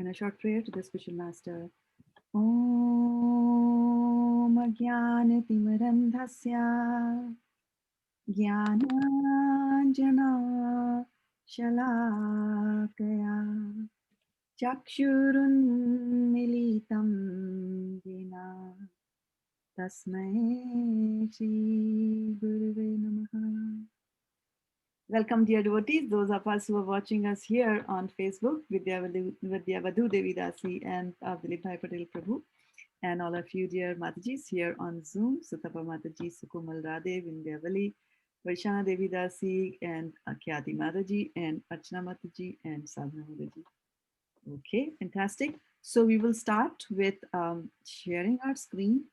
And a short prayer to the spiritual master. Om Jnanatimirandhasya Jnananjana Shalakaya Chakshurunmilitam Yena Tasmai Shri Gurave Namaha. Welcome, dear devotees, those of us who are watching us here on Facebook, Vidyavadhu Devi Dasi and Dilip Bhai Patel Prabhu, and all of you, dear Matajis, here on Zoom, Sutapa Mataji, Sukumal Radhe, Vindyavali, Vaishana Devi Dasi, and Khyati Mataji, and Archana Mataji, and Sadhana Mataji. Okay, fantastic. So we will start with sharing our screen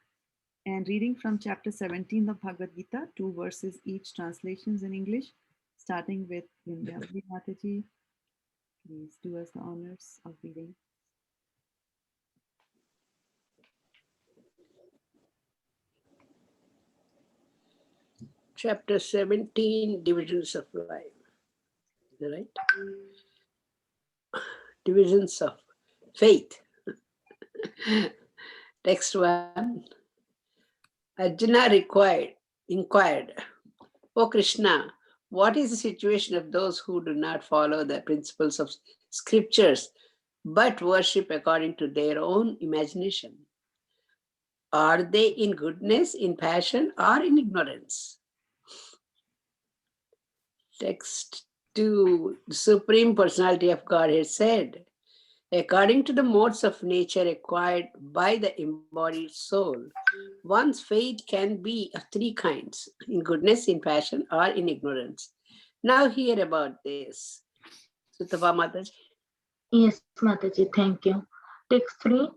and reading from chapter 17 of Bhagavad Gita, 2 verses each, translations in English, starting with Vindhyavali Mataji. Please do us the honors of reading. Chapter 17, Divisions of Life. Is that right? Divisions of Faith. Text 1. Arjuna inquired, O Krishna, what is the situation of those who do not follow the principles of scriptures but worship according to their own imagination? Are they in goodness, in passion, or in ignorance? Text 2. The Supreme Personality of Godhead said, according to the modes of nature acquired by the embodied soul, one's faith can be of 3 kinds, in goodness, in passion, or in ignorance. Now hear about this. Sutapa Mataji. Yes, Mataji, thank you. Text 3.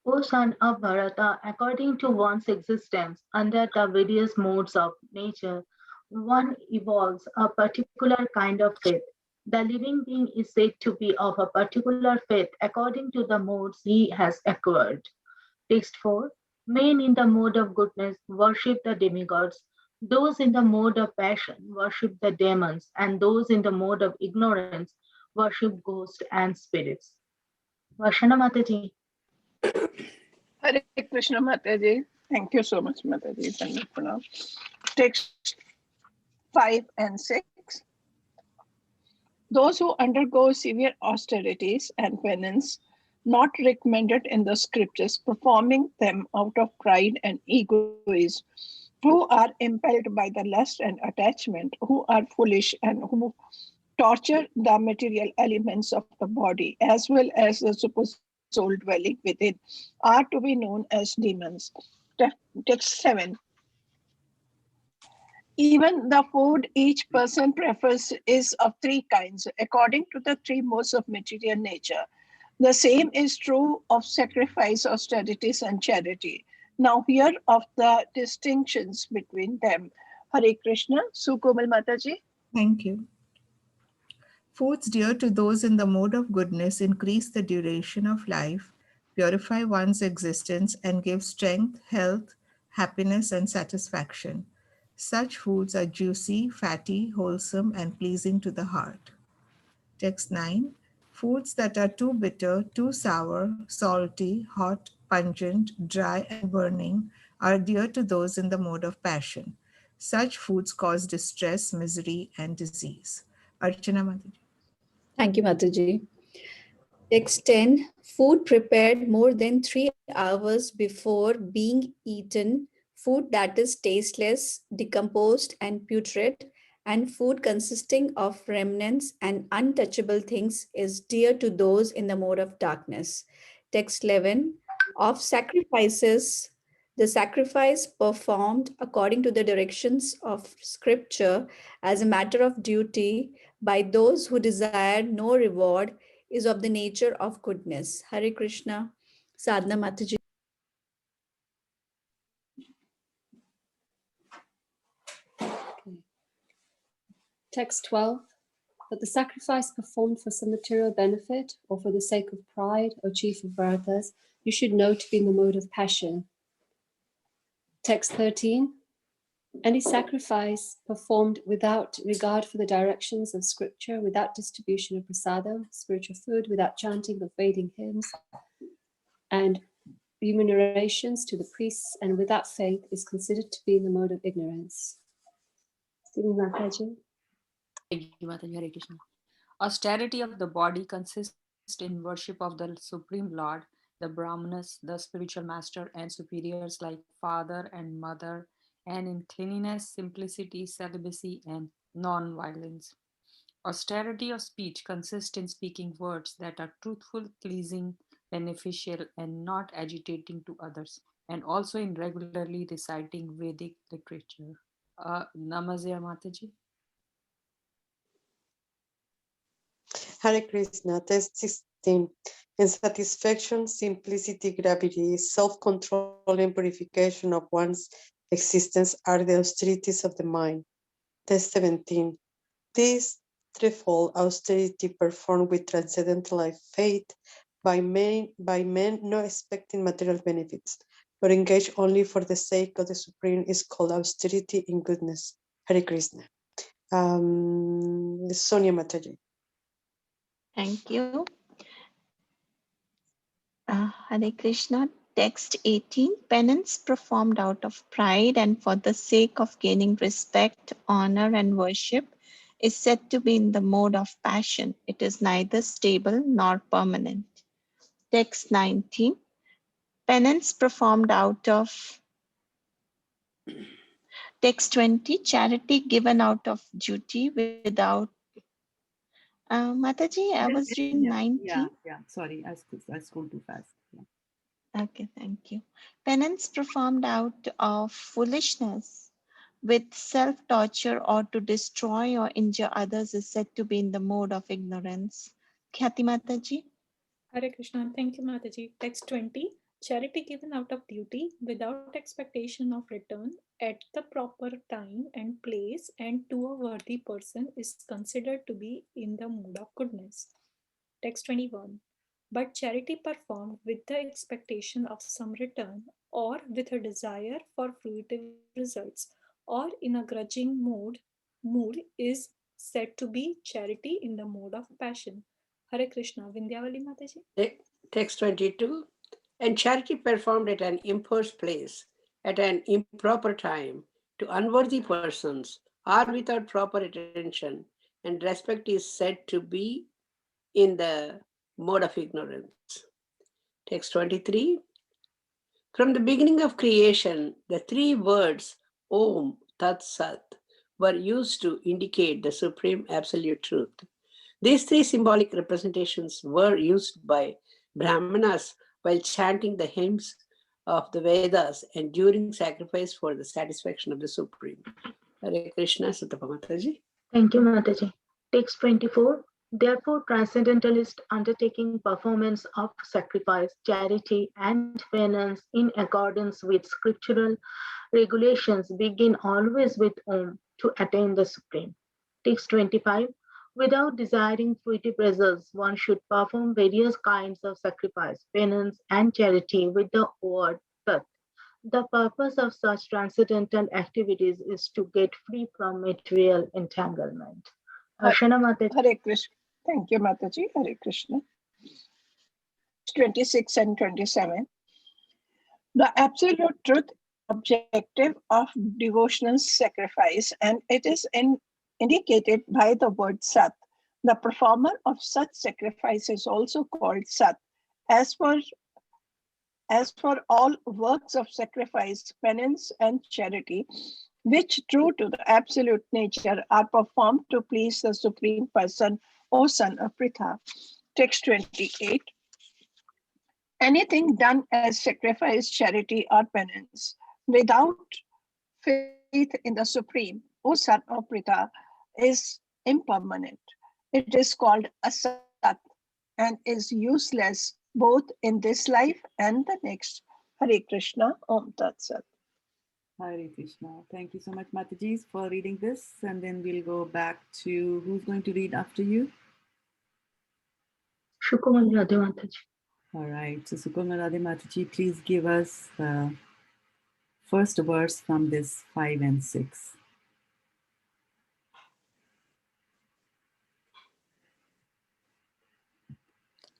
O son of Bharata, according to one's existence under the various modes of nature, one evolves a particular kind of faith. The living being is said to be of a particular faith according to the modes he has acquired. Text 4. Men in the mode of goodness worship the demigods, those in the mode of passion worship the demons, and those in the mode of ignorance worship ghosts and spirits. Vashana Mataji. Hare Krishna Mataji. Thank you so much, Mataji. Text 5 and 6. Those who undergo severe austerities and penance, not recommended in the scriptures, performing them out of pride and egoism, who are impelled by the lust and attachment, who are foolish and who torture the material elements of the body as well as the super soul dwelling within, are to be known as demons. Text 7. Even the food each person prefers is of 3 kinds, according to the 3 modes of material nature. The same is true of sacrifice, austerities, and charity. Now hear of the distinctions between them. Hare Krishna. Sukomal Mataji. Thank you. Foods dear to those in the mode of goodness increase the duration of life, purify one's existence, and give strength, health, happiness, and satisfaction. Such foods are juicy, fatty, wholesome, and pleasing to the heart. Text 9. Foods that are too bitter, too sour, salty, hot, pungent, dry, and burning are dear to those in the mode of passion. Such foods cause distress, misery, and disease. Archana Mataji. Thank you, Mataji. Text 10. Food prepared more than 3 hours before being eaten, food that is tasteless, decomposed, and putrid, and food consisting of remnants and untouchable things is dear to those in the mode of darkness. Text 11. Of sacrifices, the sacrifice performed according to the directions of scripture as a matter of duty by those who desire no reward is of the nature of goodness. Hare Krishna. Sadhana Mataji. Text 12. But the sacrifice performed for some material benefit or for the sake of pride, O chief of Bharatas, you should know to be in the mode of passion. Text 13. Any sacrifice performed without regard for the directions of scripture, without distribution of prasadam, spiritual food, without chanting of Vedic hymns and remunerations to the priests, and without faith is considered to be in the mode of ignorance. Thank you, Mataji. Hare Krishna. Austerity of the body consists in worship of the Supreme Lord, the Brahmanas, the spiritual master, and superiors like father and mother, and in cleanliness, simplicity, celibacy, and non-violence. Austerity of speech consists in speaking words that are truthful, pleasing, beneficial, and not agitating to others, and also in regularly reciting Vedic literature. Namaste, Mataji. Hare Krishna, test 16. In satisfaction, simplicity, gravity, self-control, and purification of one's existence are the austerities of the mind. Test 17. This threefold austerity performed with transcendental faith by men not expecting material benefits, but engaged only for the sake of the Supreme is called austerity in goodness. Hare Krishna. Sonia Mataji. Thank you. Hare Krishna. Text 18. Penance performed out of pride and for the sake of gaining respect, honor, and worship is said to be in the mode of passion. It is neither stable nor permanent. Text 19. Penance performed out of Text 20. Charity given out of duty without Mataji, I was reading 19. Yeah. Sorry, I scrolled too fast. Yeah. Okay, thank you. Penance performed out of foolishness with self-torture or to destroy or injure others is said to be in the mode of ignorance. Khyati Mataji. Hare Krishna. Thank you, Mataji. Text 20. Charity given out of duty without expectation of return at the proper time and place and to a worthy person is considered to be in the mood of goodness. Text 21. But charity performed with the expectation of some return or with a desire for fruitive results or in a grudging mood is said to be charity in the mode of passion. Hare Krishna. Vindhyavali Mataji. Text 22. And charity performed at an imposed place, at an improper time, to unworthy persons, or without proper attention, and respect is said to be in the mode of ignorance. Text 23. From the beginning of creation, the three words Om, Tat Sat were used to indicate the supreme absolute truth. These three symbolic representations were used by Brahmanas while chanting the hymns of the Vedas and during sacrifice for the satisfaction of the Supreme. Hare Krishna, Sutapa Mataji. Thank you, Mataji. Text 24. Therefore, transcendentalist undertaking performance of sacrifice, charity, and penance in accordance with scriptural regulations begin always with Om to attain the Supreme. Text 25. Without desiring fruitive results, one should perform various kinds of sacrifice, penance, and charity with the word Tat. The purpose of such transcendental activities is to get free from material entanglement. Arshana Mataji. Hare Krishna. Thank you, Mataji. Hare Krishna. 26 and 27. The absolute truth objective of devotional sacrifice, and it is indicated by the word Sat. The performer of such sacrifice is also called Sat. As for all works of sacrifice, penance, and charity, which true to the absolute nature are performed to please the Supreme Person, O son of Pritha. Text 28. Anything done as sacrifice, charity, or penance without faith in the Supreme, O son of Pritha, is impermanent. It is called asat and is useless both in this life and the next. Hare Krishna, Om Tat Sat. Hare Krishna. Thank you so much, Mataji, for reading this. And then we'll go back to who's going to read after you? Shukumani Radhe Mataji. All right. So Sukumar Radhe Mataji, please give us first verse from this 5 and 6.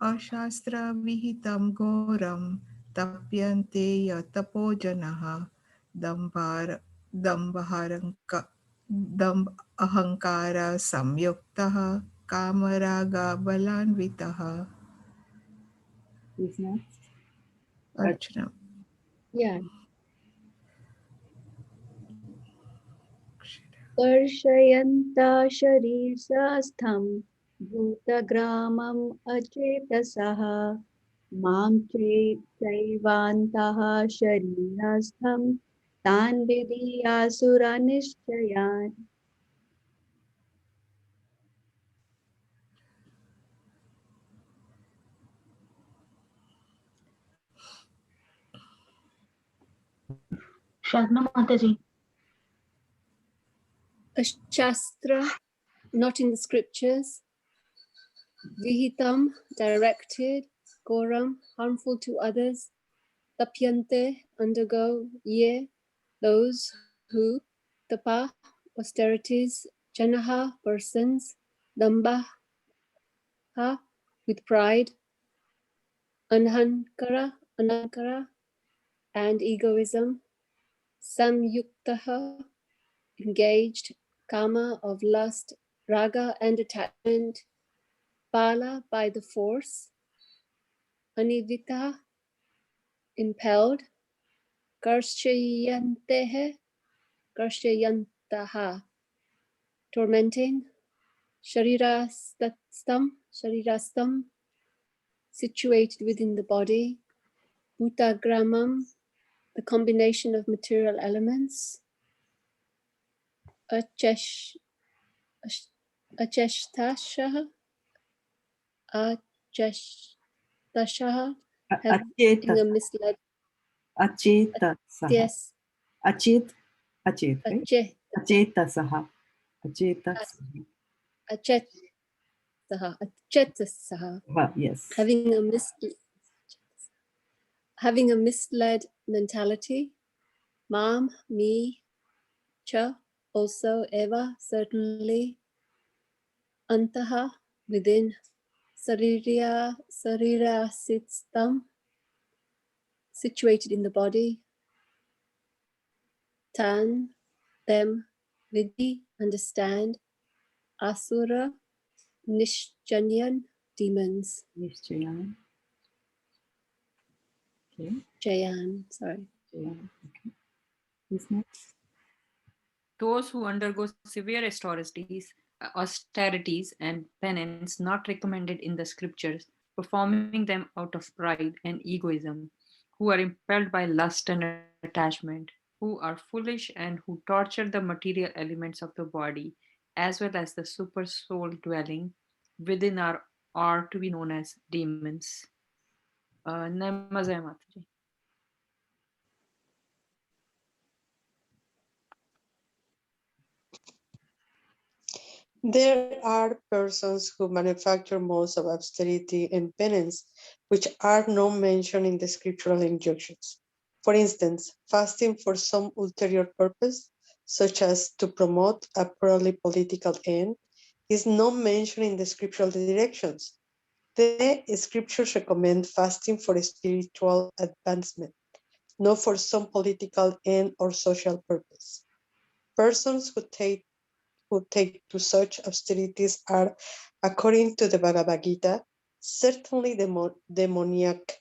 Ashastra vihitam goram tapyante yatapo janaha dambharanka dambh ahankara samyuktaha kamaraga balanvitaha. Who's next? Archana. Yeah. Karshayanta sharirastham bhutagramam achetasaha mam chaivantaha sharirastham tan vidiyasura nishchayan. Shraddha Mataji. A shastra, not in the scriptures, vihitam, directed, goram, harmful to others, tapyante, undergo, ye, those who, tapa, austerities, janaha, persons, dambaha, with pride, anankara, and egoism, samyuktaha, engaged, kama, of lust, raga, and attachment, bala, by the force, anivita, impelled, karshayantaha, tormenting, sharirastam, situated within the body, bhutagramam, the combination of material elements, acheshtashaha, having a misled, Achetasaha. yes, Achet, right? Achetasaha. achetasaha, Yes. having a misled mentality, mam, me, cha, also, eva, certainly, antaha, within, sarirasitham, situated in the body, tan, them, vidhi, understand, asura, nishjanyan, demons. Nishchayan. Okay. Jayan, sorry. Jayan. Okay. Who's next? Those who undergo severe austerities and penance not recommended in the scriptures, performing them out of pride and egoism, who are impelled by lust and attachment, who are foolish and who torture the material elements of the body, as well as the super soul dwelling within are to be known as demons. Namazaya Mataji. There are persons who manufacture modes of austerity and penance, which are not mentioned in the scriptural injunctions. For instance, fasting for some ulterior purpose, such as to promote a purely political end, is not mentioned in the scriptural directions. The scriptures recommend fasting for spiritual advancement, not for some political end or social purpose. Persons who take to such austerities are, according to the Bhagavad Gita, certainly demoniac.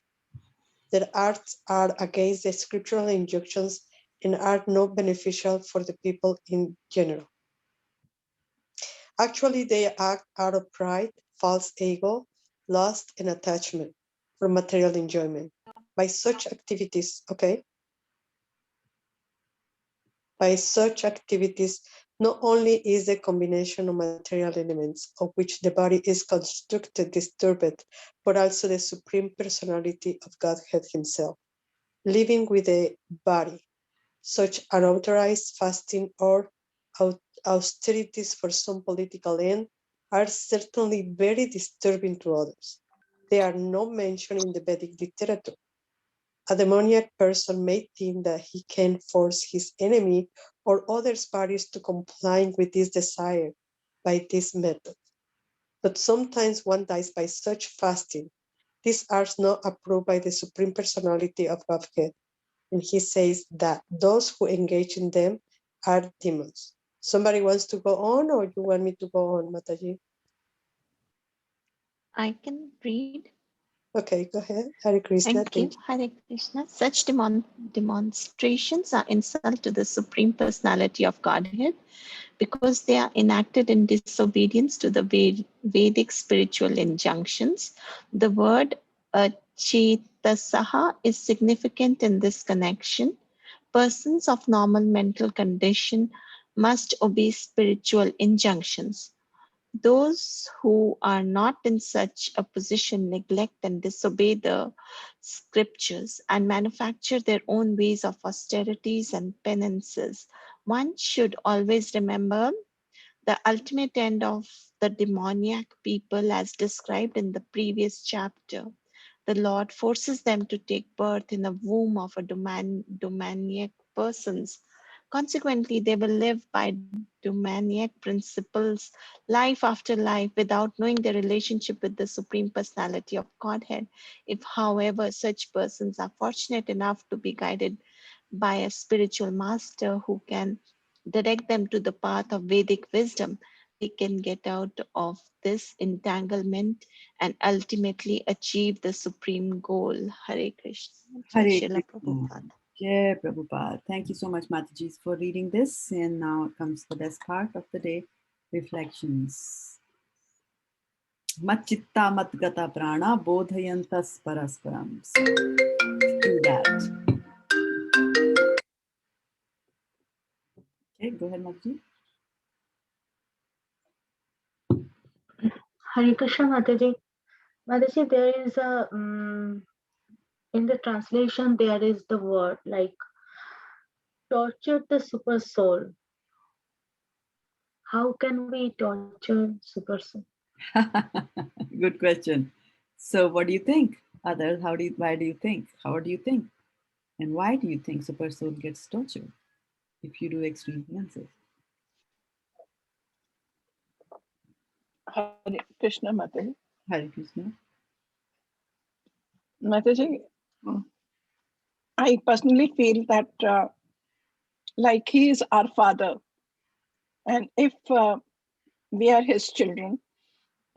Their acts are against the scriptural injunctions and are not beneficial for the people in general. Actually, they act out of pride, false ego, lust, and attachment for material enjoyment. By such activities, By such activities, not only is the combination of material elements of which the body is constructed disturbed, but also the Supreme Personality of Godhead Himself, living with the body. Such unauthorized fasting or austerities for some political end are certainly very disturbing to others. They are not mentioned in the Vedic literature. A demoniac person may think that he can force his enemy or other parties to comply with this desire by this method. But sometimes one dies by such fasting. These are not approved by the Supreme Personality of Godhead, and he says that those who engage in them are demons. Somebody wants to go on, or you want me to go on, Mataji? I can read. Okay, go ahead. Hare Krishna, Thank you. thank you. Hare Krishna. Such demonstrations are insult to the Supreme Personality of Godhead because they are enacted in disobedience to the Vedic spiritual injunctions. The word achetasaha is significant in this connection. Persons of normal mental condition must obey spiritual injunctions. Those who are not in such a position neglect and disobey the scriptures and manufacture their own ways of austerities and penances. One should always remember the ultimate end of the demoniac people as described in the previous chapter. The Lord forces them to take birth in the womb of a demoniac persons. Consequently, they will live by demoniac principles life after life without knowing their relationship with the Supreme Personality of Godhead. If, however, such persons are fortunate enough to be guided by a spiritual master who can direct them to the path of Vedic wisdom, they can get out of this entanglement and ultimately achieve the supreme goal. Hare Krishna. Jai Hare Srila Krishna. Prabhupada. Jai Prabhupada. Thank you so much, Mataji, for reading this. And now comes the best part of the day, reflections. Matchitta matgata prana bodhayantas parasparam. So, do that. Okay, go ahead, Mataji. Hare Krishna Mataji. Mataji, there is a in the translation there is the word like torture the super soul. How can we torture super soul? Good question. So, what do you think, others? Why do you think? How do you think? And why do you think super soul gets tortured if you do extreme penances? Hare Krishna Mataji. Hare Krishna. Mataji, I personally feel that like he is our father. And if we are his children,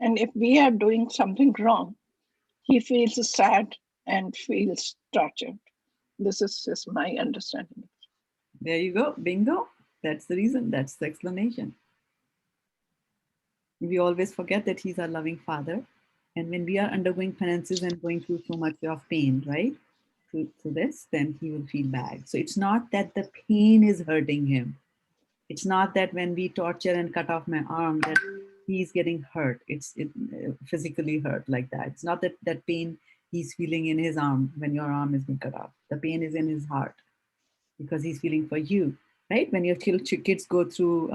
and if we are doing something wrong, he feels sad and feels tortured. This is just my understanding. There you go. Bingo. That's the reason. That's the explanation. We always forget that he's our loving father. And when we are undergoing penances and going through so much of pain, right? Through this, then he will feel bad. So it's not that the pain is hurting him. It's not that when we torture and cut off my arm that he's getting hurt. It's physically hurt like that. It's not that pain he's feeling in his arm when your arm is being cut off. The pain is in his heart because he's feeling for you, right? When your kids go through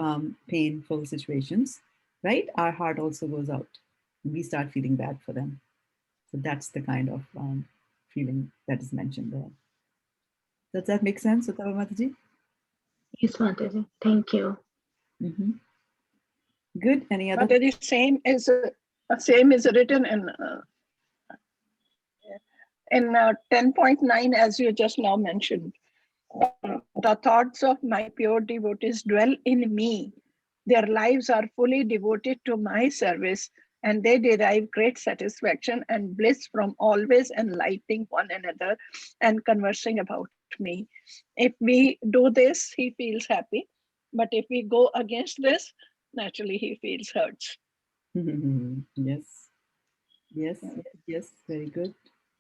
painful situations, right? Our heart also goes out. We start feeling bad for them. So that's the kind of feeling that is mentioned there. Does that make sense, Uttara Mataji? Yes, Mataji. Thank you. Mm-hmm. Good. Any other? Mataji, same is written in 10.9, as you just now mentioned. The thoughts of my pure devotees dwell in me. Their lives are fully devoted to my service, and they derive great satisfaction and bliss from always enlightening one another and conversing about me. If we do this, he feels happy. But if we go against this, naturally he feels hurt. Yes. Yes. Yes. Very good.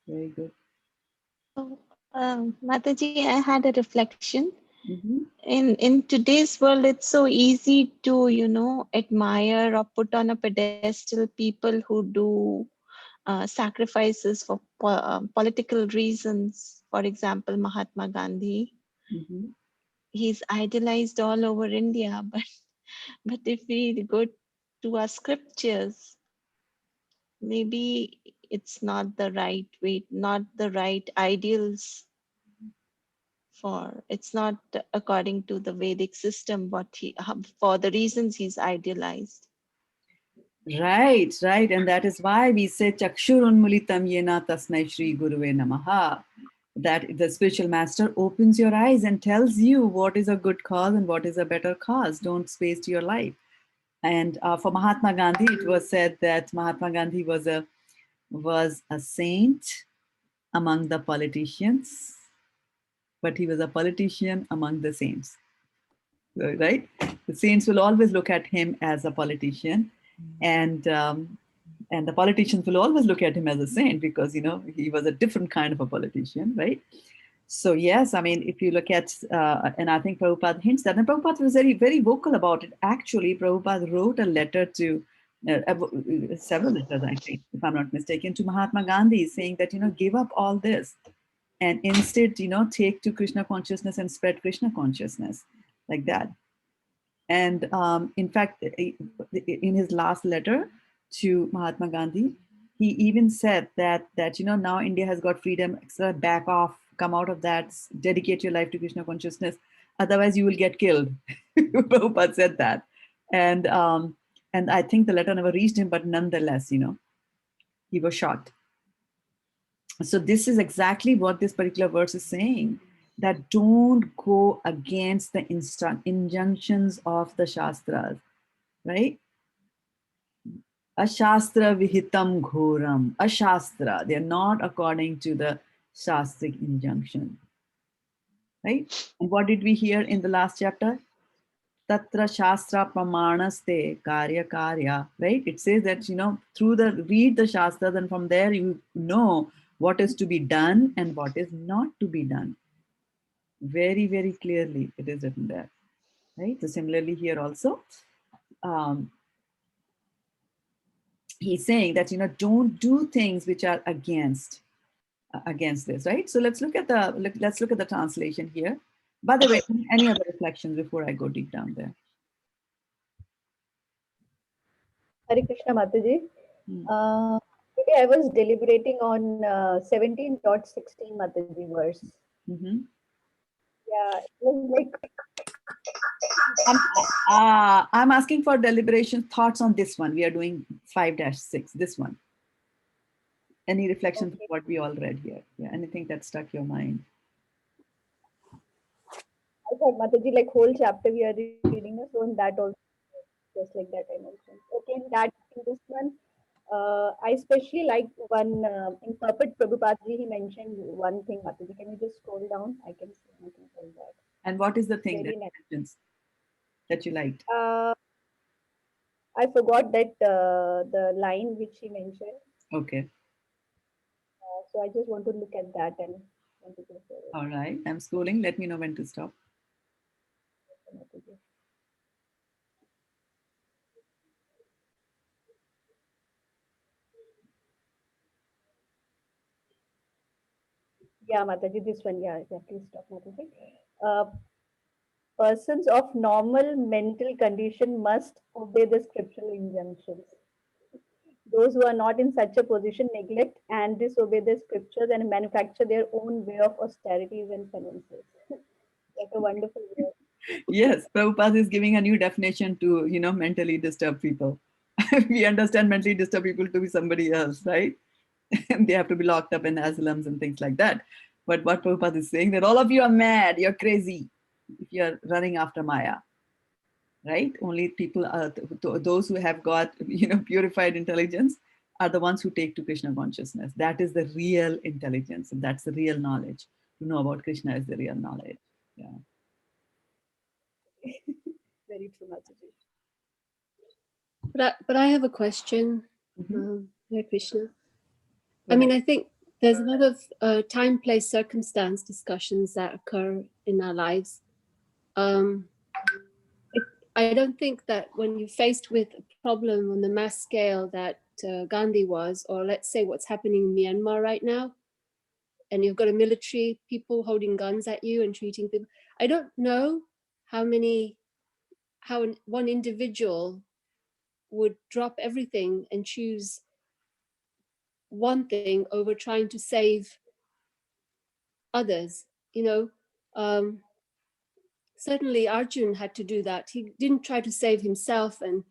Very good. So, Mataji, I had a reflection. Mm-hmm. In today's world, it's so easy to, admire or put on a pedestal people who do sacrifices for political reasons. For example, Mahatma Gandhi. Mm-hmm. He's idolized all over India, but if we go to our scriptures, maybe it's not the right way, not the right ideals for. It's not according to the Vedic system, for the reasons he's idealized. Right, right. And that is why we say Chakshurunmulitam yena tasmai Shri Guruve Namaha. That the spiritual master opens your eyes and tells you what is a good cause and what is a better cause. Don't waste your life. And for Mahatma Gandhi, it was said that Mahatma Gandhi was a saint among the politicians, but he was a politician among the saints. Right? The saints will always look at him as a politician, and the politicians will always look at him as a saint because he was a different kind of a politician, right? So yes, I mean, if you look at, and I think Prabhupada hints that, and Prabhupada was very, very vocal about it. Actually, Prabhupada wrote a letter to, several letters, I think, if I'm not mistaken, to Mahatma Gandhi, saying that, give up all this and instead, take to Krishna consciousness and spread Krishna consciousness like that. And in fact, in his last letter to Mahatma Gandhi, he even said that now India has got freedom, so back off, come out of that, dedicate your life to Krishna consciousness, otherwise you will get killed. Prabhupada said that, and I think the letter never reached him, but nonetheless, he was shocked. So this is exactly what this particular verse is saying, that don't go against the injunctions of the Shastras, right? Ashastra vihitam ghoram. Ashastra, they're not according to the Shastric injunction, right? And what did we hear in the last chapter? Tatra Shastra Pramanaste Karya Karya, right? It says that, through read the Shastras, and from there you know what is to be done and what is not to be done. Very, very clearly it is written there, right? So similarly here also, he's saying that, don't do things which are against this, right? So let's look at the translation here. By the way, any other reflections before I go deep down there? Hare Krishna Mataji. Today I was deliberating on 17.16 Mataji verse. Mm-hmm. Yeah, it was like. I'm asking for deliberation thoughts on this one. We are doing 5-6, this one. Any reflections on what we all read here? Yeah, anything that stuck your mind? I thought Mataji, like whole chapter we are reading, so in that also, just like that I mentioned. Okay, in this one, I especially like one in Puppet Prabhupada ji, he mentioned one thing, Mataji. Can you just scroll down? I can see nothing from that. And what is the thing Very that nice. mentions that you liked? I forgot that the line which he mentioned. Okay. So I just want to look at that and want to go forward. All right, I'm scrolling. Let me know when to stop. Yeah, Mataji, this one, yeah, please stop, Mataji. Persons of normal mental condition must obey the scriptural injunctions. Those who are not in such a position neglect and disobey the scriptures and manufacture their own way of austerities and penances. What a wonderful word. Yes, Prabhupada is giving a new definition to, mentally disturbed people. We understand mentally disturbed people to be somebody else, right? And they have to be locked up in asylums and things like that. But what Prabhupada is saying, that all of you are mad, you're crazy if you're running after Maya, right? Only people, those who have got, purified intelligence are the ones who take to Krishna consciousness. That is the real intelligence, and that's the real knowledge. To know about Krishna is the real knowledge. Yeah. Very true, Mataji. But I have a question, Hare Krishna. I mean, I think there's a lot of time, place, circumstance discussions that occur in our lives. I don't think that when you're faced with a problem on the mass scale that Gandhi was, or let's say what's happening in Myanmar right now, and you've got a military people holding guns at you and treating people, I don't know how one individual would drop everything and choose one thing over trying to save others. Certainly Arjun had to do that. He didn't try to save himself and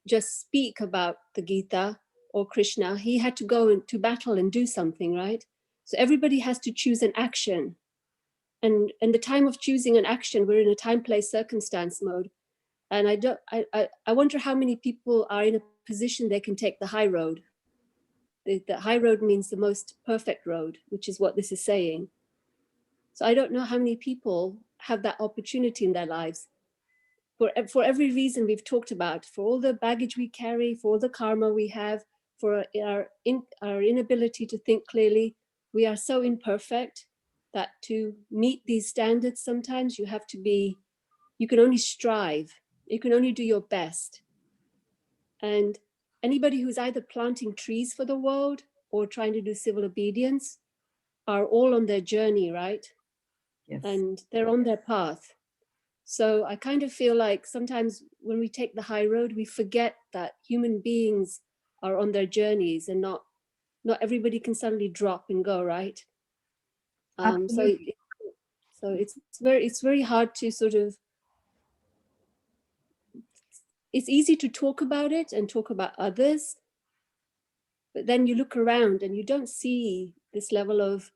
just speak about the Gita or Krishna. He had to go into battle and do something, right? So everybody has to choose an action. And in the time of choosing an action, we're in a time, place, circumstance mode. And I wonder how many people are in a position they can take the high road. The high road means the most perfect road, which is what this is saying. So I don't know how many people have that opportunity in their lives. For every reason we've talked about, for all the baggage we carry, for all the karma we have, for our inability to think clearly, we are so imperfect that to meet these standards, sometimes you can only strive, you can only do your best. And anybody who's either planting trees for the world or trying to do civil obedience are all on their journey, right? Yes. And they're on their path. So I kind of feel like sometimes when we take the high road, we forget that human beings are on their journeys, and not everybody can suddenly drop and go, right? Absolutely. So it's very hard to sort of, it's easy to talk about it and talk about others, but then you look around and you don't see this level of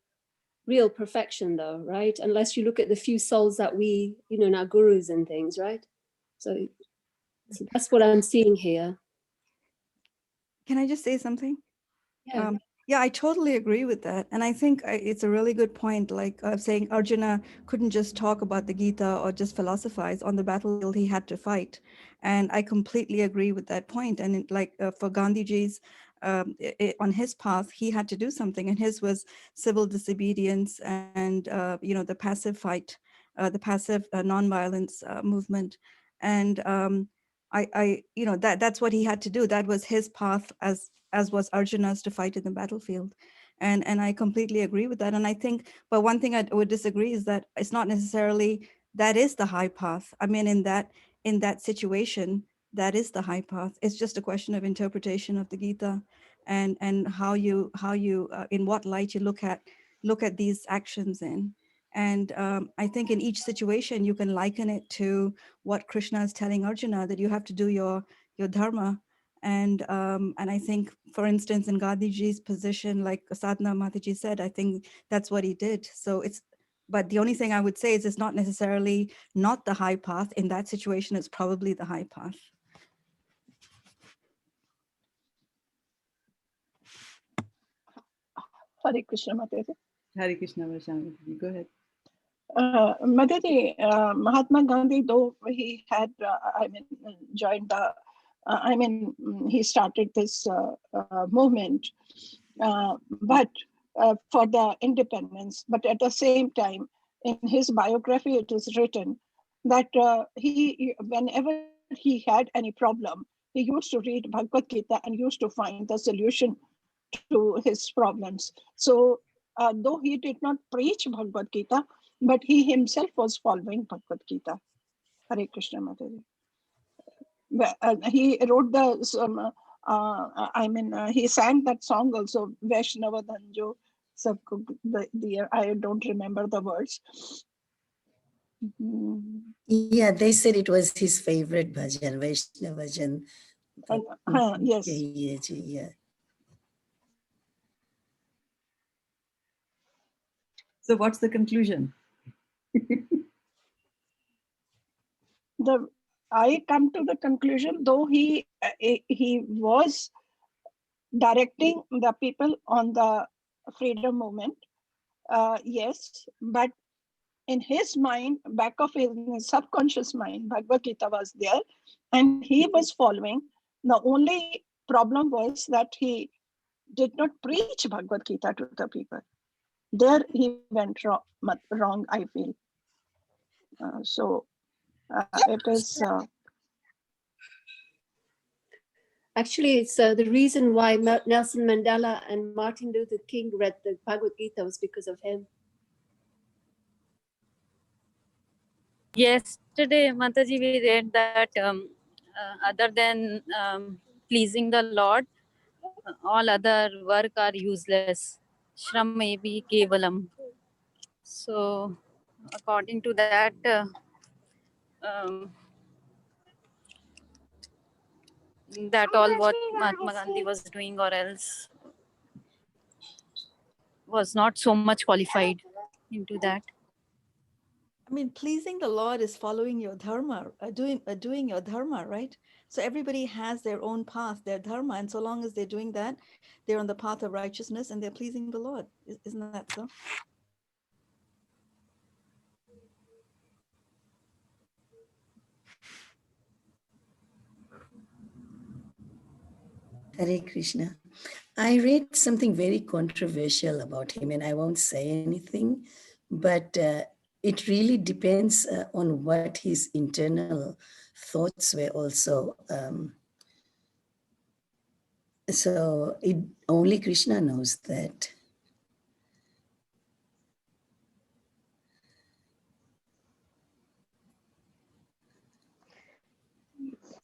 real perfection though, right? Unless you look at the few souls that we, in our gurus and things, right? So that's what I'm seeing here. Can I just say something? Yeah. Yeah, I totally agree with that. And I think it's a really good point, like saying Arjuna couldn't just talk about the Gita or just philosophize. On the battlefield, he had to fight. And I completely agree with that point. And for Gandhiji's, on his path, he had to do something. And his was civil disobedience and, the passive fight, the passive nonviolence movement. And that's what he had to do. That was his path, as was Arjuna's, to fight in the battlefield. And I completely agree with that. And I think, but one thing I would disagree is that it's not necessarily that is the high path. I mean, in that situation, that is the high path. It's just a question of interpretation of the Gita, and how you in what light you look at these actions in. And I think in each situation, you can liken it to what Krishna is telling Arjuna, that you have to do your dharma. And I think, for instance, in Gandhiji's position, like Sadhana Mataji said, I think that's what he did. So but the only thing I would say is it's not necessarily not the high path. In that situation, it's probably the high path. Hare Krishna, Mataji. Hare Krishna, Varshamati. Go ahead. Mataji, Mahatma Gandhi, though he had, joined the, he started this movement, but for the independence. But at the same time, in his biography, it is written that whenever he had any problem, he used to read Bhagavad Gita and used to find the solution to his problems. So though he did not preach Bhagavad Gita, but he himself was following Bhagavad Gita. Hare Krishna, Mataji. He wrote he sang that song also, Vaishnava Dhanjo Sabko Diya. I don't remember the words. Yeah, they said it was his favorite bhajan, Vaishnava bhajan. Yes. Yeah. So what's the conclusion? I come to the conclusion, though he was directing the people on the freedom movement, yes, but in his mind, back of his subconscious mind, Bhagavad Gita was there, and he was following. The only problem was that he did not preach Bhagavad Gita to the people. There he went wrong, I feel. It is. Actually, it's the reason why Nelson Mandela and Martin Luther King read the Bhagavad Gita was because of him. Yesterday, Mataji, we read that other than pleasing the Lord, all other work are useless. Shram may be kevalam. So according to that, um, that all what Mahatma Gandhi was doing or else was not so much qualified into that. I mean, pleasing the Lord is following your dharma, doing your dharma, right? So everybody has their own path, their dharma, and so long as they're doing that, they're on the path of righteousness and they're pleasing the Lord. Isn't that so? Hare Krishna. I read something very controversial about him, and I won't say anything, but it really depends on what his internal thoughts were also. So only Krishna knows that.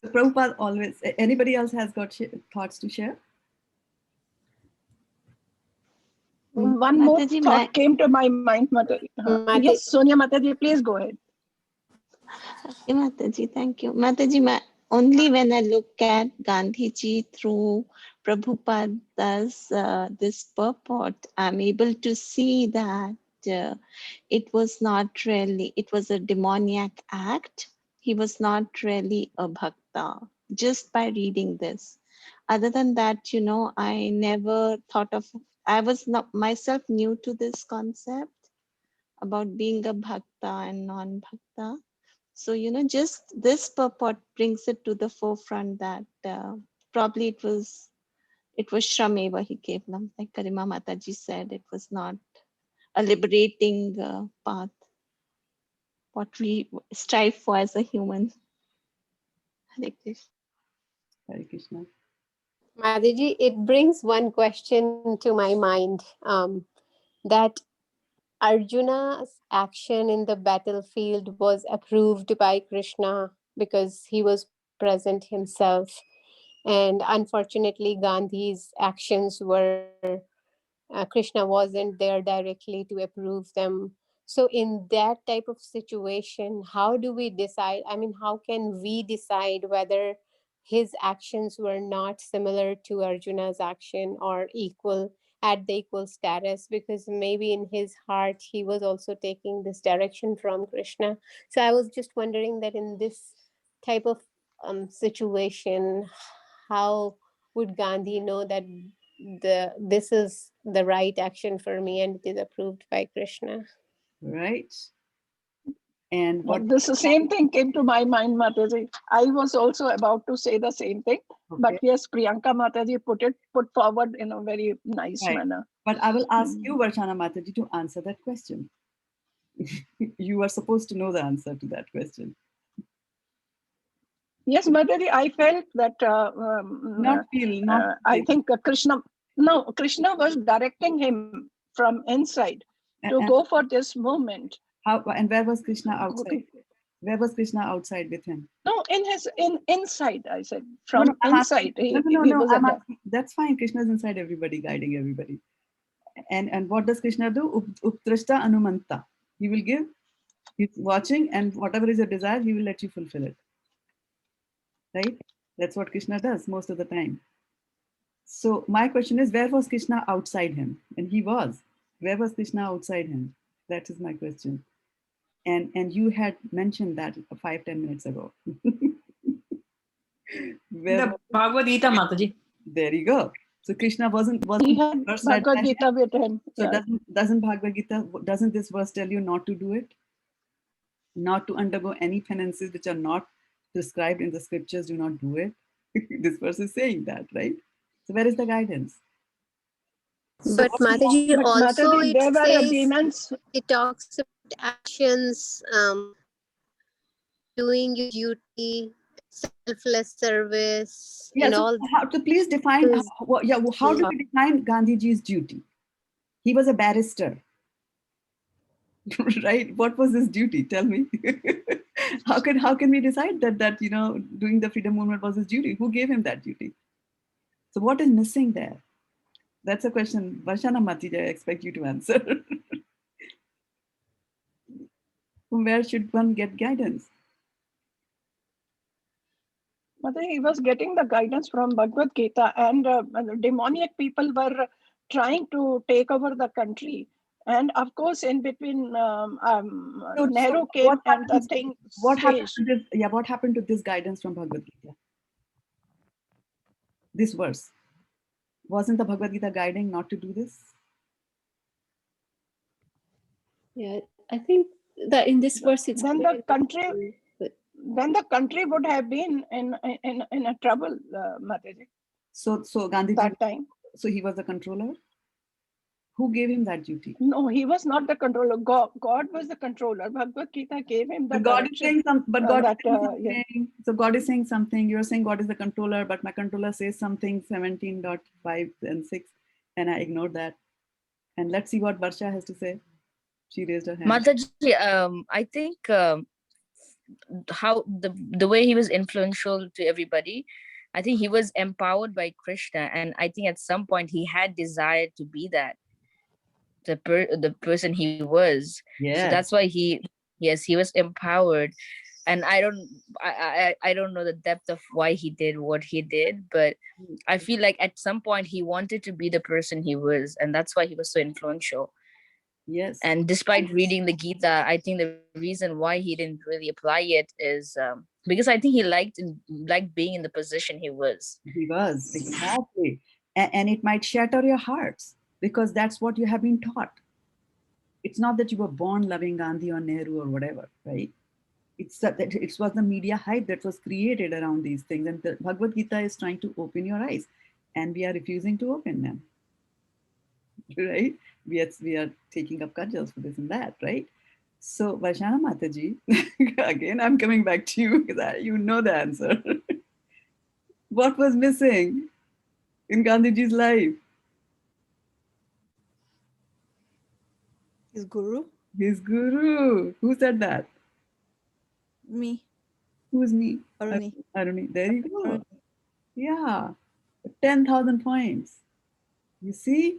So Prabhupada always, anybody else has got thoughts to share? One more Mataji, thought came to my mind, Mataji. Yes, Sonia Mataji, please go ahead. Okay, Mataji, thank you. Mataji, only when I look at Gandhiji through Prabhupada's this purport, I'm able to see that it was not really, it was a demoniac act. He was not really a bhakta, just by reading this. Other than that, you know, I never thought of, I was not myself new to this concept about being a bhakta and non-bhakta. So, you know, just this purport brings it to the forefront that probably it was Shrameva he gave them. Like Karima Mataji said, it was not a liberating path, what we strive for as a human. Hare Krishna. Hare Krishna. Madhaji, it brings one question to my mind, that Arjuna's action in the battlefield was approved by Krishna because he was present himself. And unfortunately, Gandhi's actions were, Krishna wasn't there directly to approve them. So in that type of situation, how do we decide? I mean, how can we decide whether his actions were not similar to Arjuna's action or equal, at the equal status? Because maybe in his heart, he was also taking this direction from Krishna. So I was just wondering that in this type of situation, how would Gandhi know that this is the right action for me and it is approved by Krishna? Right. And what This same thing came to my mind, Mataji. I was also about to say the same thing, but yes, Priyanka Mataji put forward in a very nice manner. But I will ask you, Varshana Mataji, to answer that question. You are supposed to know the answer to that question. Yes, Mataji, I felt that I think Krishna was directing him from inside to go for this movement. How, and where was Krishna outside? Where was Krishna outside with him? No, inside, I said. From inside. No, that's fine. Krishna is inside everybody, guiding everybody. And what does Krishna do? Uptrashta Anumanta. He will give, he's watching, and whatever is your desire, he will let you fulfill it. Right? That's what Krishna does most of the time. So my question is, where was Krishna outside him? And he was. Where was Krishna outside him? That is my question. And you had mentioned that 5-10 minutes ago. The Bhagavad Gita, Mataji. There you go. So Krishna wasn't he had Bhagavad Gita with him. So yeah. doesn't Bhagavad Gita, doesn't this verse tell you not to do it? Not to undergo any penances which are not prescribed in the scriptures, do not do it. This verse is saying that, right? So where is the guidance? But Mataji, also Mataji, it says, it talks about actions, doing your duty, selfless service, yeah, so how to please define, how do we define Gandhiji's duty? He was a barrister. Right? What was his duty? Tell me. How can we decide that doing the freedom movement was his duty? Who gave him that duty? So what is missing there? That's a question, Varshana Matija, I expect you to answer. From where should one get guidance? Mother, he was getting the guidance from Bhagavad Gita, and the demoniac people were trying to take over the country. And of course, in between, Nehru came and the thing staged. What happened to this guidance from Bhagavad Gita? This verse. Wasn't the Bhagavad Gita guiding not to do this? Yeah, I think that in this verse it's then the country but then the country would have been in a trouble, Mataji. So Gandhiji, that time. So he was the controller? Who gave him that duty? No, he was not the controller. God was the controller. Bhagavad Gita gave him the God is saying something, but God is saying something. Yeah. So God is saying something. You're saying God is the controller, but my controller says something 17.5 and 6, and I ignored that. And let's see what Varsha has to say. She raised her hand. Mataji, I think how the way he was influential to everybody, I think he was empowered by Krishna, and I think at some point he had desired to be that the person he was. Yes. So that's why he was empowered, and I don't know the depth of why he did what he did, but I feel like at some point he wanted to be the person he was, and that's why he was so influential. Yes. And despite reading the Gita, I think the reason why he didn't really apply it is because I think he liked being in the position he was. He was, exactly. And it might shatter your hearts because that's what you have been taught. It's not that you were born loving Gandhi or Nehru or whatever, right? It's that it was the media hype that was created around these things. And the Bhagavad Gita is trying to open your eyes, and we are refusing to open them, right? We are taking up cudgels for this and that, right? So Vaishana Mataji, again, I'm coming back to you because you know the answer. What was missing in Gandhiji's life? His guru. His guru. Who said that? Me. Who's me? Aruni. Aruni. There you go. Yeah. 10,000 points. You see?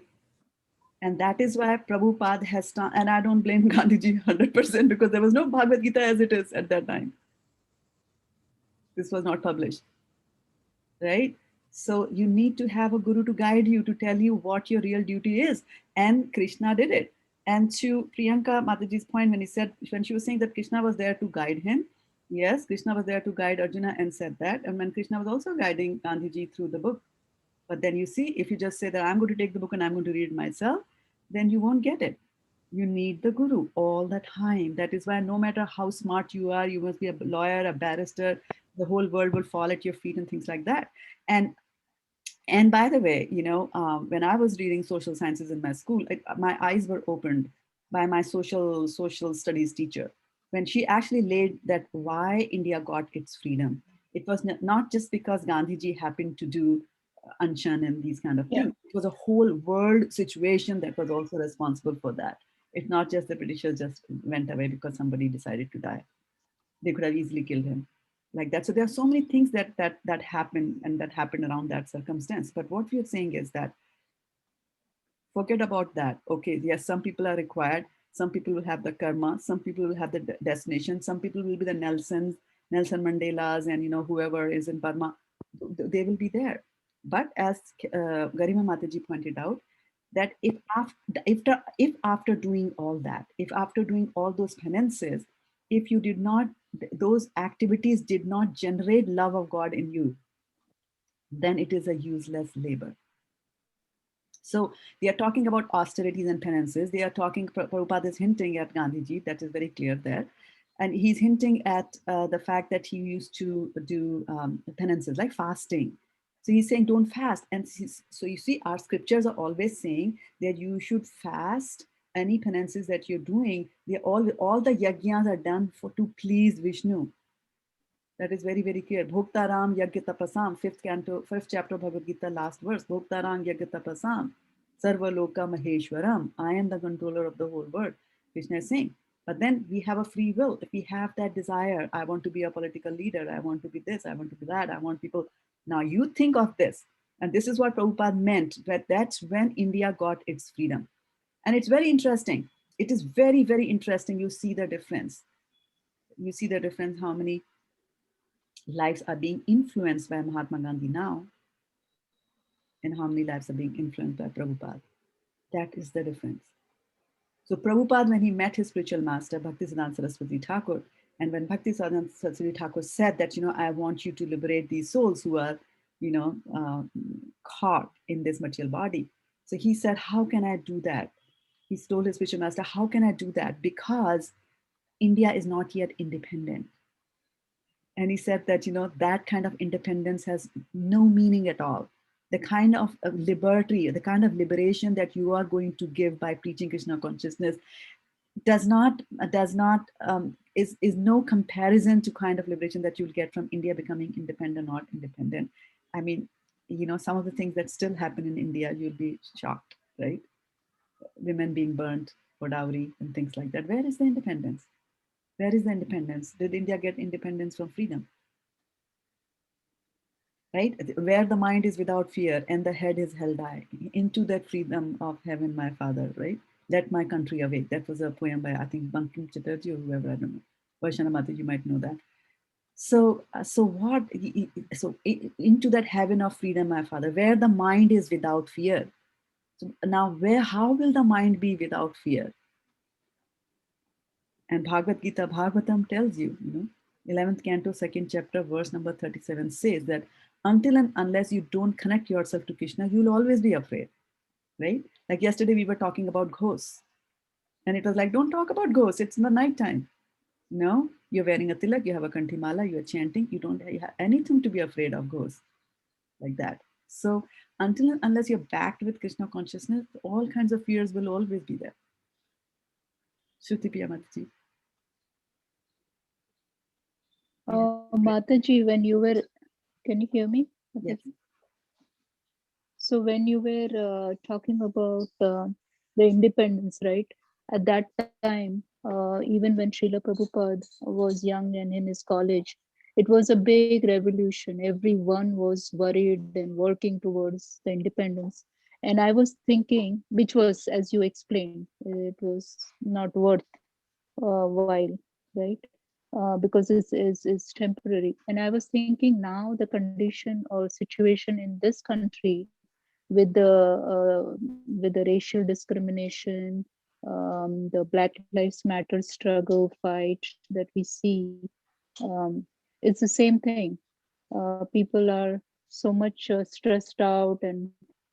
And that is why Prabhupada has done, and I don't blame Gandhiji 100% because there was no Bhagavad Gita as it is at that time. This was not published, right? So you need to have a guru to guide you, to tell you what your real duty is. And Krishna did it. And to Priyanka Mataji's point, when she was saying that Krishna was there to guide him, yes, Krishna was there to guide Arjuna and said that. And when Krishna was also guiding Gandhiji through the book. But then you see, if you just say that I'm going to take the book and I'm going to read it myself, then you won't get it. You need the guru all the time. That is why no matter how smart you are, you must be a lawyer, a barrister, the whole world will fall at your feet and things like that. And by the way, when I was reading social sciences in my school, my eyes were opened by my social studies teacher when she actually laid that why India got its freedom. It was not just because Gandhiji happened to do Anshan and these kind of things. It was a whole world situation that was also responsible for that. It's not just the Britishers just went away because somebody decided to die. They could have easily killed him like that. So there are so many things that happened and that happened around that circumstance. But what we are saying is that forget about that. Okay, yes, some people are required. Some people will have the karma. Some people will have the destination. Some people will be the Nelson Mandelas, and whoever is in Burma, they will be there. But as Garima Mataji pointed out, that if after doing all that, if after doing all those penances, if you did not, those activities did not generate love of God in you, then it is a useless labor. So they are talking about austerities and penances. They are talking, Prabhupada is hinting at Gandhiji, that is very clear there. And he's hinting at the fact that he used to do penances like fasting. So he's saying don't fast. And so you see, our scriptures are always saying that you should fast any penances that you're doing. All the yajnas are done to please Vishnu. That is very, very clear. Bhoktaram yagya tapasam, 5th chapter of Bhagavad Gita, last verse. Bhoktaram yagya tapasam, sarva loka maheshwaram. I am the controller of the whole world. Krishna is saying. But then we have a free will. If we have that desire, I want to be a political leader, I want to be this, I want to be that, I want people. Now you think of this. And this is what Prabhupada meant, that that's when India got its freedom. And it's very interesting. It is very, very interesting. You see the difference. You see the difference, how many lives are being influenced by Mahatma Gandhi now, and how many lives are being influenced by Prabhupada. That is the difference. So Prabhupada, when he met his spiritual master, Bhaktisiddhanta Saraswati Thakur, and when Bhaktisiddhanta Saraswati Thakur said that, I want you to liberate these souls who are, caught in this material body. So he said, how can I do that? He told his spiritual master, how can I do that? Because India is not yet independent. And he said that, that kind of independence has no meaning at all. The kind of liberty, the kind of liberation that you are going to give by preaching Krishna consciousness is no comparison to kind of liberation that you'll get from India becoming independent or not independent. I mean, some of the things that still happen in India, you'll be shocked, right? Women being burnt for dowry and things like that. Where is the independence? Where is the independence? Did India get independence from freedom? Right? Where the mind is without fear and the head is held high, into that freedom of heaven, my father, right? Let my country awake. That was a poem by, I think, Bankim Chatterjee or whoever, I don't know. Vaishana Mata, you might know that. So into that heaven of freedom, my father, where the mind is without fear. So now, how will the mind be without fear? And Bhagavad Gita, Bhagavatam tells you, 11th canto, 2nd chapter, verse number 37 says that until and unless you don't connect yourself to Krishna, you'll always be afraid, right? Like yesterday we were talking about ghosts. And it was like, don't talk about ghosts, it's in the nighttime. No, you're wearing a tilak, you have a kanthimala, you're chanting, you don't have anything to be afraid of ghosts like that. So until and unless you're backed with Krishna consciousness, all kinds of fears will always be there. Shruti Priya Mataji. Mataji, when you were, can you hear me? Mataji? Yes. So when you were talking about the independence, right? At that time, even when Srila Prabhupada was young and in his college, it was a big revolution. Everyone was worried and working towards the independence. And I was thinking, which was, as you explained, it was not worth while, right? Because it's temporary. And I was thinking now the condition or situation in this country with the racial discrimination, the Black Lives Matter struggle fight that we see, it's the same thing. People are so much stressed out and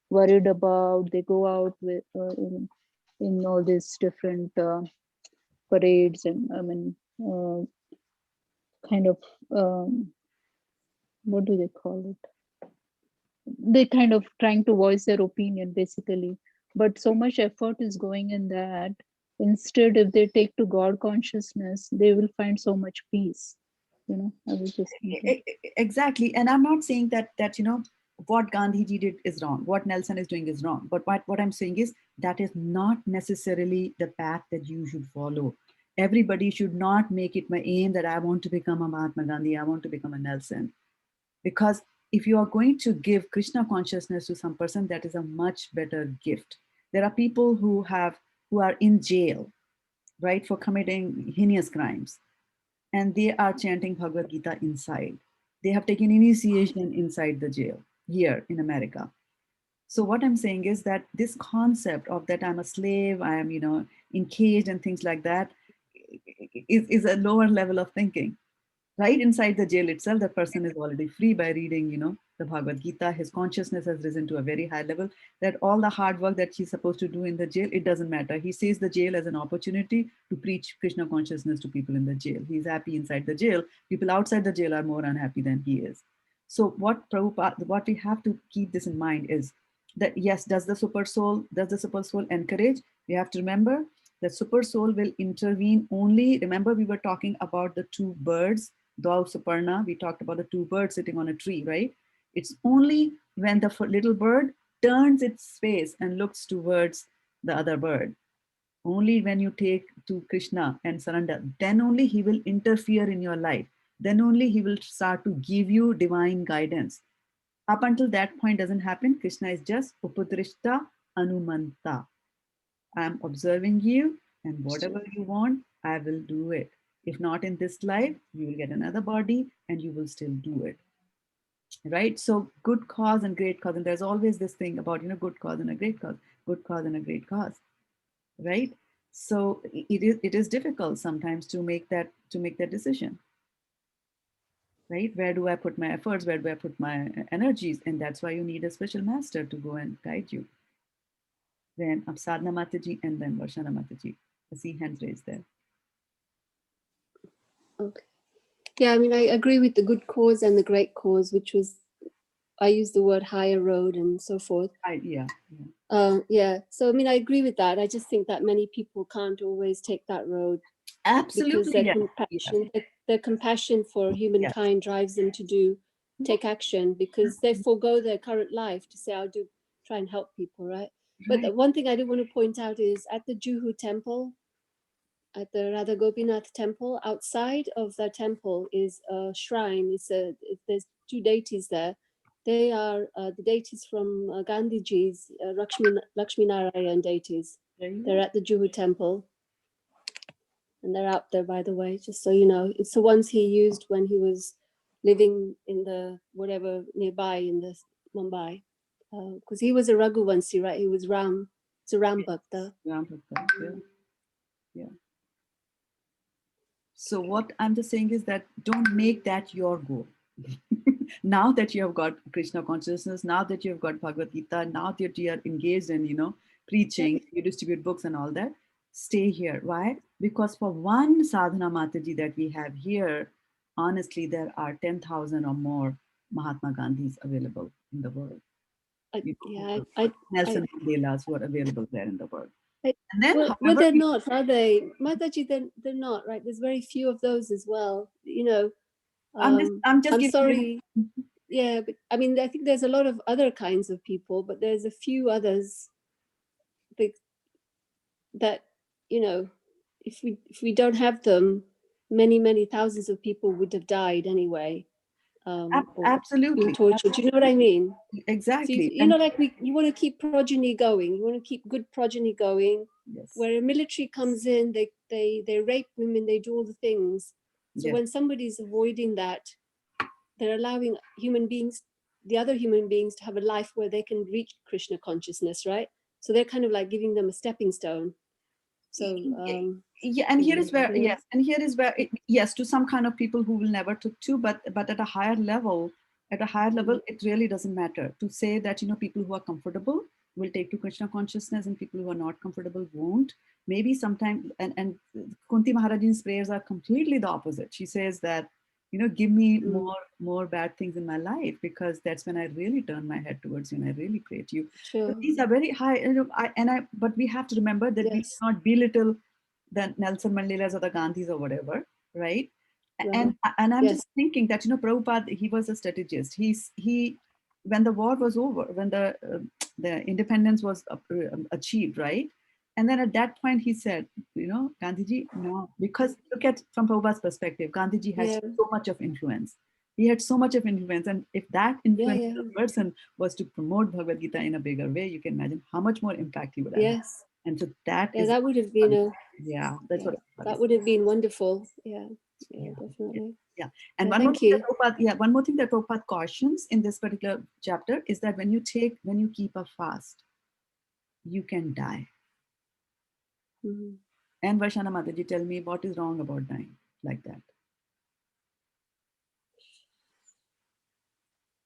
worried about. They go out with in all these different parades and kind of what do they call it? They kind of trying to voice their opinion basically, but so much effort is going in that. Instead, if they take to God consciousness, they will find so much peace. I was just thinking. Exactly. And I'm not saying that what Gandhiji did is wrong, what Nelson is doing is wrong, but what I'm saying is that is not necessarily the path that you should follow. Everybody should not make it my aim that I want to become a Mahatma Gandhi, I want to become a Nelson. Because if you are going to give Krishna consciousness to some person, that is a much better gift. There are people who are in jail, right, for committing heinous crimes, and they are chanting Bhagavad Gita inside. They have taken initiation inside the jail here in America. So what I'm saying is that this concept of that I'm a slave, I am, encaged and things like that is a lower level of thinking. Right inside the jail itself, the person is already free by reading, the Bhagavad Gita. His consciousness has risen to a very high level that all the hard work that he's supposed to do in the jail, it doesn't matter. He sees the jail as an opportunity to preach Krishna consciousness to people in the jail. He's happy inside the jail. People outside the jail are more unhappy than he is. So what we have to keep this in mind is that yes, does the super soul encourage? We have to remember the super soul will intervene only. Remember, we were talking about the two birds, Dwau Suparna. We talked about the two birds sitting on a tree, right? It's only when the little bird turns its face and looks towards the other bird. Only when you take to Krishna and surrender, then only he will interfere in your life. Then only he will start to give you divine guidance. Up until that point doesn't happen, Krishna is just Upadrishta Anumanta. I'm observing you, and whatever you want, I will do it. If not in this life, you will get another body and you will still do it. Right? So good cause and great cause. And there's always this thing about, good cause and a great cause, good cause and a great cause. Right? So it is difficult sometimes to make that decision. Right? Where do I put my efforts? Where do I put my energies? And that's why you need a special master to go and guide you. Then Sadhana Mataji and then Varshana Mataji. I see hands raised there. Okay. Yeah, I mean, I agree with the good cause and the great cause, which was, I used the word higher road and so forth. Yeah. Yeah. So, I mean, I agree with that. I just think that many people can't always take that road. Absolutely. Because their compassion for humankind drives them to take action, because they forego their current life to say, I'll try and help people, right? But the one thing I do want to point out is at the Juhu temple, at the Radha Gopinath temple, outside of the temple is a shrine. There's two deities there. They are the deities from Gandhiji's Lakshmi Narayan deities. They're at the Juhu temple. And they're out there, by the way, just so you know. It's the ones he used when he was living in the whatever nearby in the Mumbai. Because he was a Raghuvanshi, right? He was Ram. It's a Ram Bhakta. Ram Bhakta, yeah. So what I'm just saying is that don't make that your goal. Now that you have got Krishna consciousness, now that you have got Bhagavad Gita, now that you are engaged in, preaching, you distribute books and all that, stay here. Why? Because for one sadhana Mataji that we have here, honestly, there are 10,000 or more Mahatma Gandhis available in the world. Nelson Mandela's who are available there in the world. And then, well, they're not, are they? Mataji, they're not, right? There's very few of those as well, I'm sorry. Yeah, but I mean, I think there's a lot of other kinds of people, but there's a few others that, if we don't have them, many thousands of people would have died anyway. Absolutely. Tortured. Do you know what I mean? Exactly. So, like you want to keep progeny going. You want to keep good progeny going. Yes. Where a military comes in, they rape women, they do all the things. So when somebody's avoiding that, they're allowing the other human beings to have a life where they can reach Krishna consciousness, right? So they're kind of like giving them a stepping stone. So and here is where yes, to some kind of people who will never took to, but at a higher level, it really doesn't matter to say that people who are comfortable will take to Krishna consciousness and people who are not comfortable won't. Maybe sometime, and Kunti Maharaji's prayers are completely the opposite. She says that give me more bad things in my life, because that's when I really turn my head towards you and I really pray to you. Sure. So these are very high, but we have to remember that we cannot belittle the Nelson Mandelas or the Gandhis or whatever, right? And I'm just thinking that Prabhupada, he was a strategist. He when the war was over, when the independence was achieved, right? And then at that point he said, Gandhiji, no, because look at from Prabhupada's perspective, Gandhiji has so much of influence. He had so much of influence, and if that influential person was to promote Bhagavad Gita in a bigger way, you can imagine how much more impact he would have. Yes. And so that would have been what would have been wonderful. Definitely. Yeah. And one more thing that Prabhupada cautions in this particular chapter is that when you keep a fast, you can die. Mm-hmm. And Varshana Mataji, tell me what is wrong about dying like that.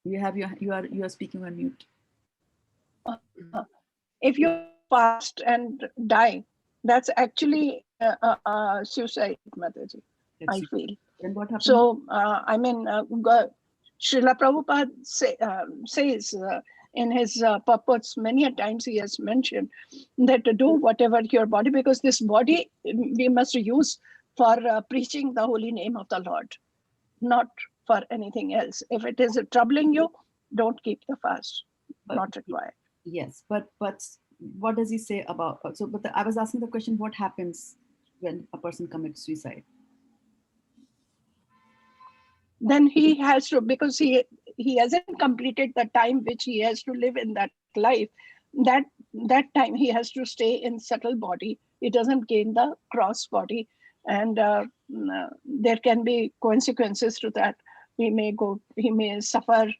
You are speaking on mute. If you fast and die, that's actually suicide, Mataji. I feel. Then what happens? So Srila Prabhupada says in his purports, many a times he has mentioned that to do whatever your body, because this body we must use for preaching the holy name of the Lord, not for anything else. If it is troubling you, don't keep the fast. Not required. Yes, but what does he say about? I was asking the question: what happens when a person commits suicide? Then he has to, because he hasn't completed the time which he has to live in that life. That time he has to stay in subtle body. He doesn't gain the cross body. and there can be consequences to that. He may suffer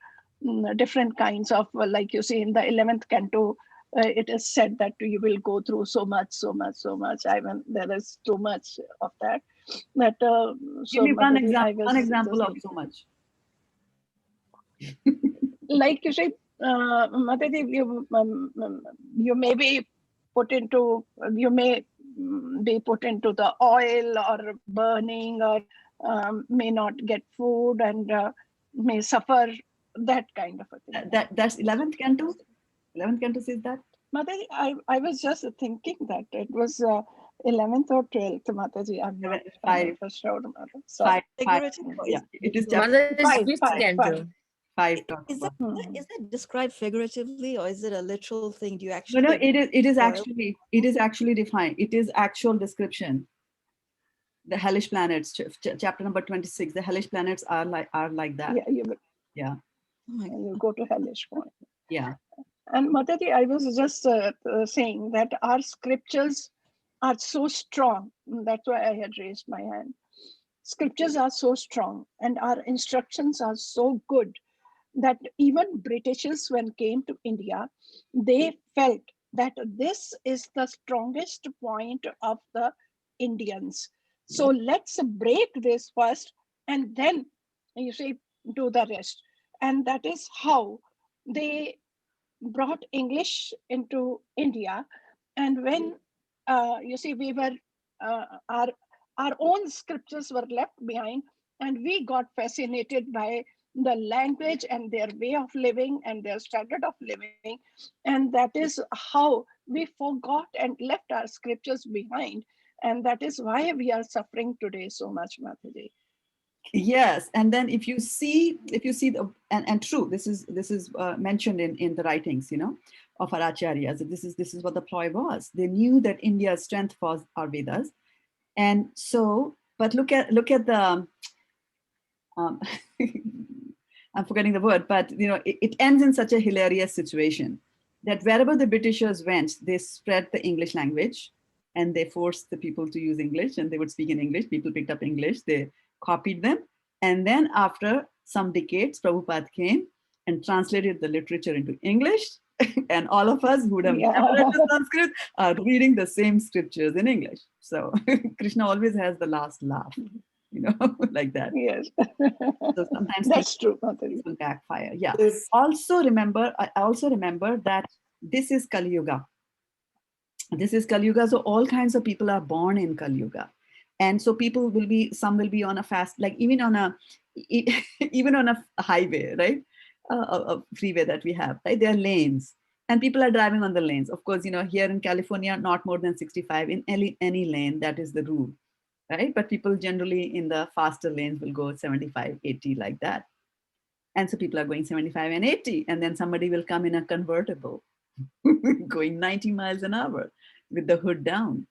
different kinds of, like you see in the 11th canto, it is said that you will go through so much. I mean, there is too much of that. That Give me one one example of so much. Like you say, Mataji, you may be put into, you may be put into the oil or burning, or may not get food, and may suffer that kind of a thing. That's 11th canto. 11th canto says that. Mataji, I was just thinking that it was 11th or 12th, Mataji. I'm not for sure. Sorry. Yeah, it is five. Is that described figuratively, or is it a literal thing? Do you actually? No, it is actually defined. It is actual description. The hellish planets, chapter number 26. The hellish planets are like that. Yeah, you go to hellish point. Yeah. And Mataji, I was just saying that our scriptures are so strong. That's why I had raised my hand. Scriptures are so strong, and our instructions are so good, that even Britishers, when came to India, they felt that this is the strongest point of the Indians. So let's break this first, and then you see, do the rest. And that is how they brought English into India. And when you see, we were our own scriptures were left behind, and we got fascinated by the language and their way of living and their standard of living, and that is how we forgot and left our scriptures behind, and that is why we are suffering today so much, Mataji. Yes, and then if you see the and true, this is mentioned in the writings, of our acharyas. This is what the ploy was. They knew that India's strength was our Vedas, and so. But look at the. I'm forgetting the word, but it ends in such a hilarious situation that wherever the Britishers went, they spread the English language, and they forced the people to use English, and they would speak in English. People picked up English. They copied them. And then after some decades, Prabhupada came and translated the literature into English. And all of us who would have never read the Sanskrit are reading the same scriptures in English. So Krishna always has the last laugh, like that. Yes. So sometimes that's true. It will backfire. Yeah. I also remember that this is Kali Yuga. This is Kali Yuga. So all kinds of people are born in Kali Yuga. And so some will be on a fast, like even on a highway, right? A freeway that we have, right? There are lanes, and people are driving on the lanes. Of course, here in California, not more than 65 in any lane. That is the rule, right? But people generally in the faster lanes will go 75, 80 like that. And so people are going 75 and 80, and then somebody will come in a convertible going 90 miles an hour with the hood down.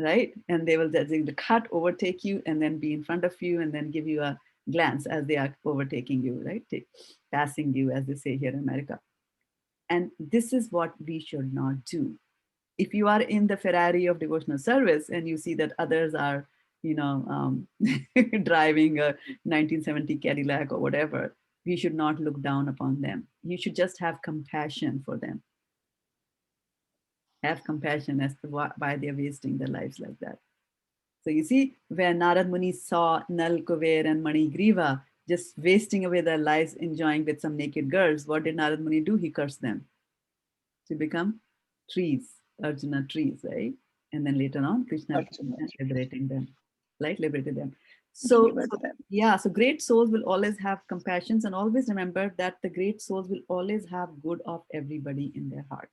Right? And they will cut, overtake you, and then be in front of you, and then give you a glance as they are overtaking you, right? Passing you, as they say here in America. And this is what we should not do. If you are in the Ferrari of devotional service and you see that others are, driving a 1970 Cadillac or whatever, we should not look down upon them. You should just have compassion for them. Have compassion as to why they're wasting their lives like that. So you see, where Narad Muni saw Nal, Kuver and Mani Griva just wasting away their lives enjoying with some naked girls, what did Narad Muni do? He cursed them to become trees, Arjuna trees, right? And then later on, Krishna liberating them, right? Liberated them. So great souls will always have compassion, and always remember that the great souls will always have good of everybody in their heart.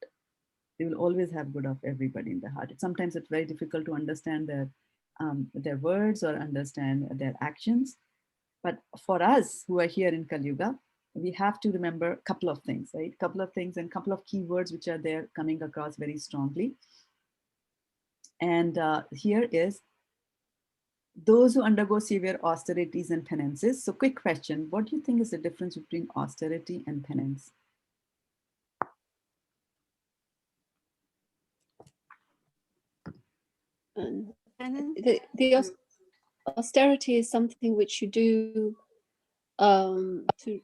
They will always have good of everybody in their heart. Sometimes it's very difficult to understand their words or understand their actions. But for us who are here in Kali Yuga, we have to remember a couple of things, right? A couple of things and a couple of key words which are there coming across very strongly. And here is those who undergo severe austerities and penances. So quick question, what do you think is the difference between austerity and penance? austerity is something which you do to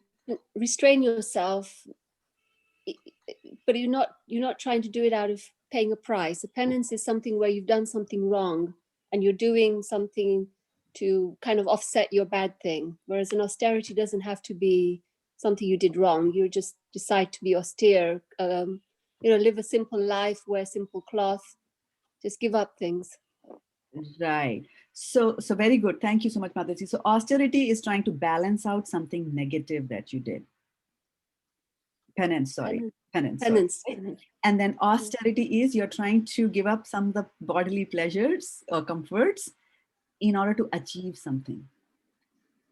restrain yourself, but you're not trying to do it out of paying a price. A penance is something where you've done something wrong and you're doing something to kind of offset your bad thing. Whereas an austerity doesn't have to be something you did wrong. You just decide to be austere. Live a simple life, wear simple cloth, just give up things. Right. So very good. Thank you so much, Mataji. So austerity is trying to balance out something negative that you did. Penance, sorry. Penance. Sorry. And then austerity is you're trying to give up some of the bodily pleasures or comforts in order to achieve something.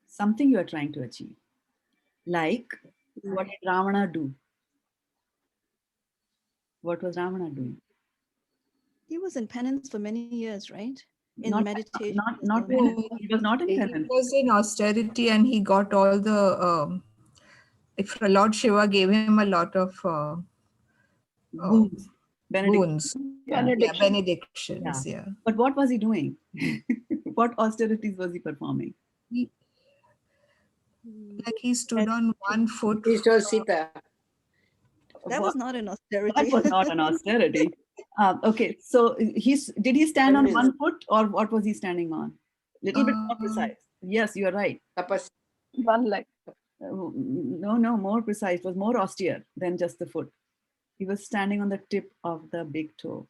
Something you are trying to achieve. Like, what did Ravana do? What was Ravana doing? He was in penance for many years, right? In Not meditation. penance. He was not in penance. He was in austerity and he got all the, if Lord Shiva gave him a lot of boons. Boons. Benedictions. Yeah. But what was he doing? What austerities was he performing? Like he stood on one foot. He told Sita. That was not an austerity. That was not an austerity. Okay, so did he stand on one foot or what was he standing on? Little bit more precise. Yes, you are right. One leg. No, more precise. It was more austere than just the foot. He was standing on the tip of the big toe.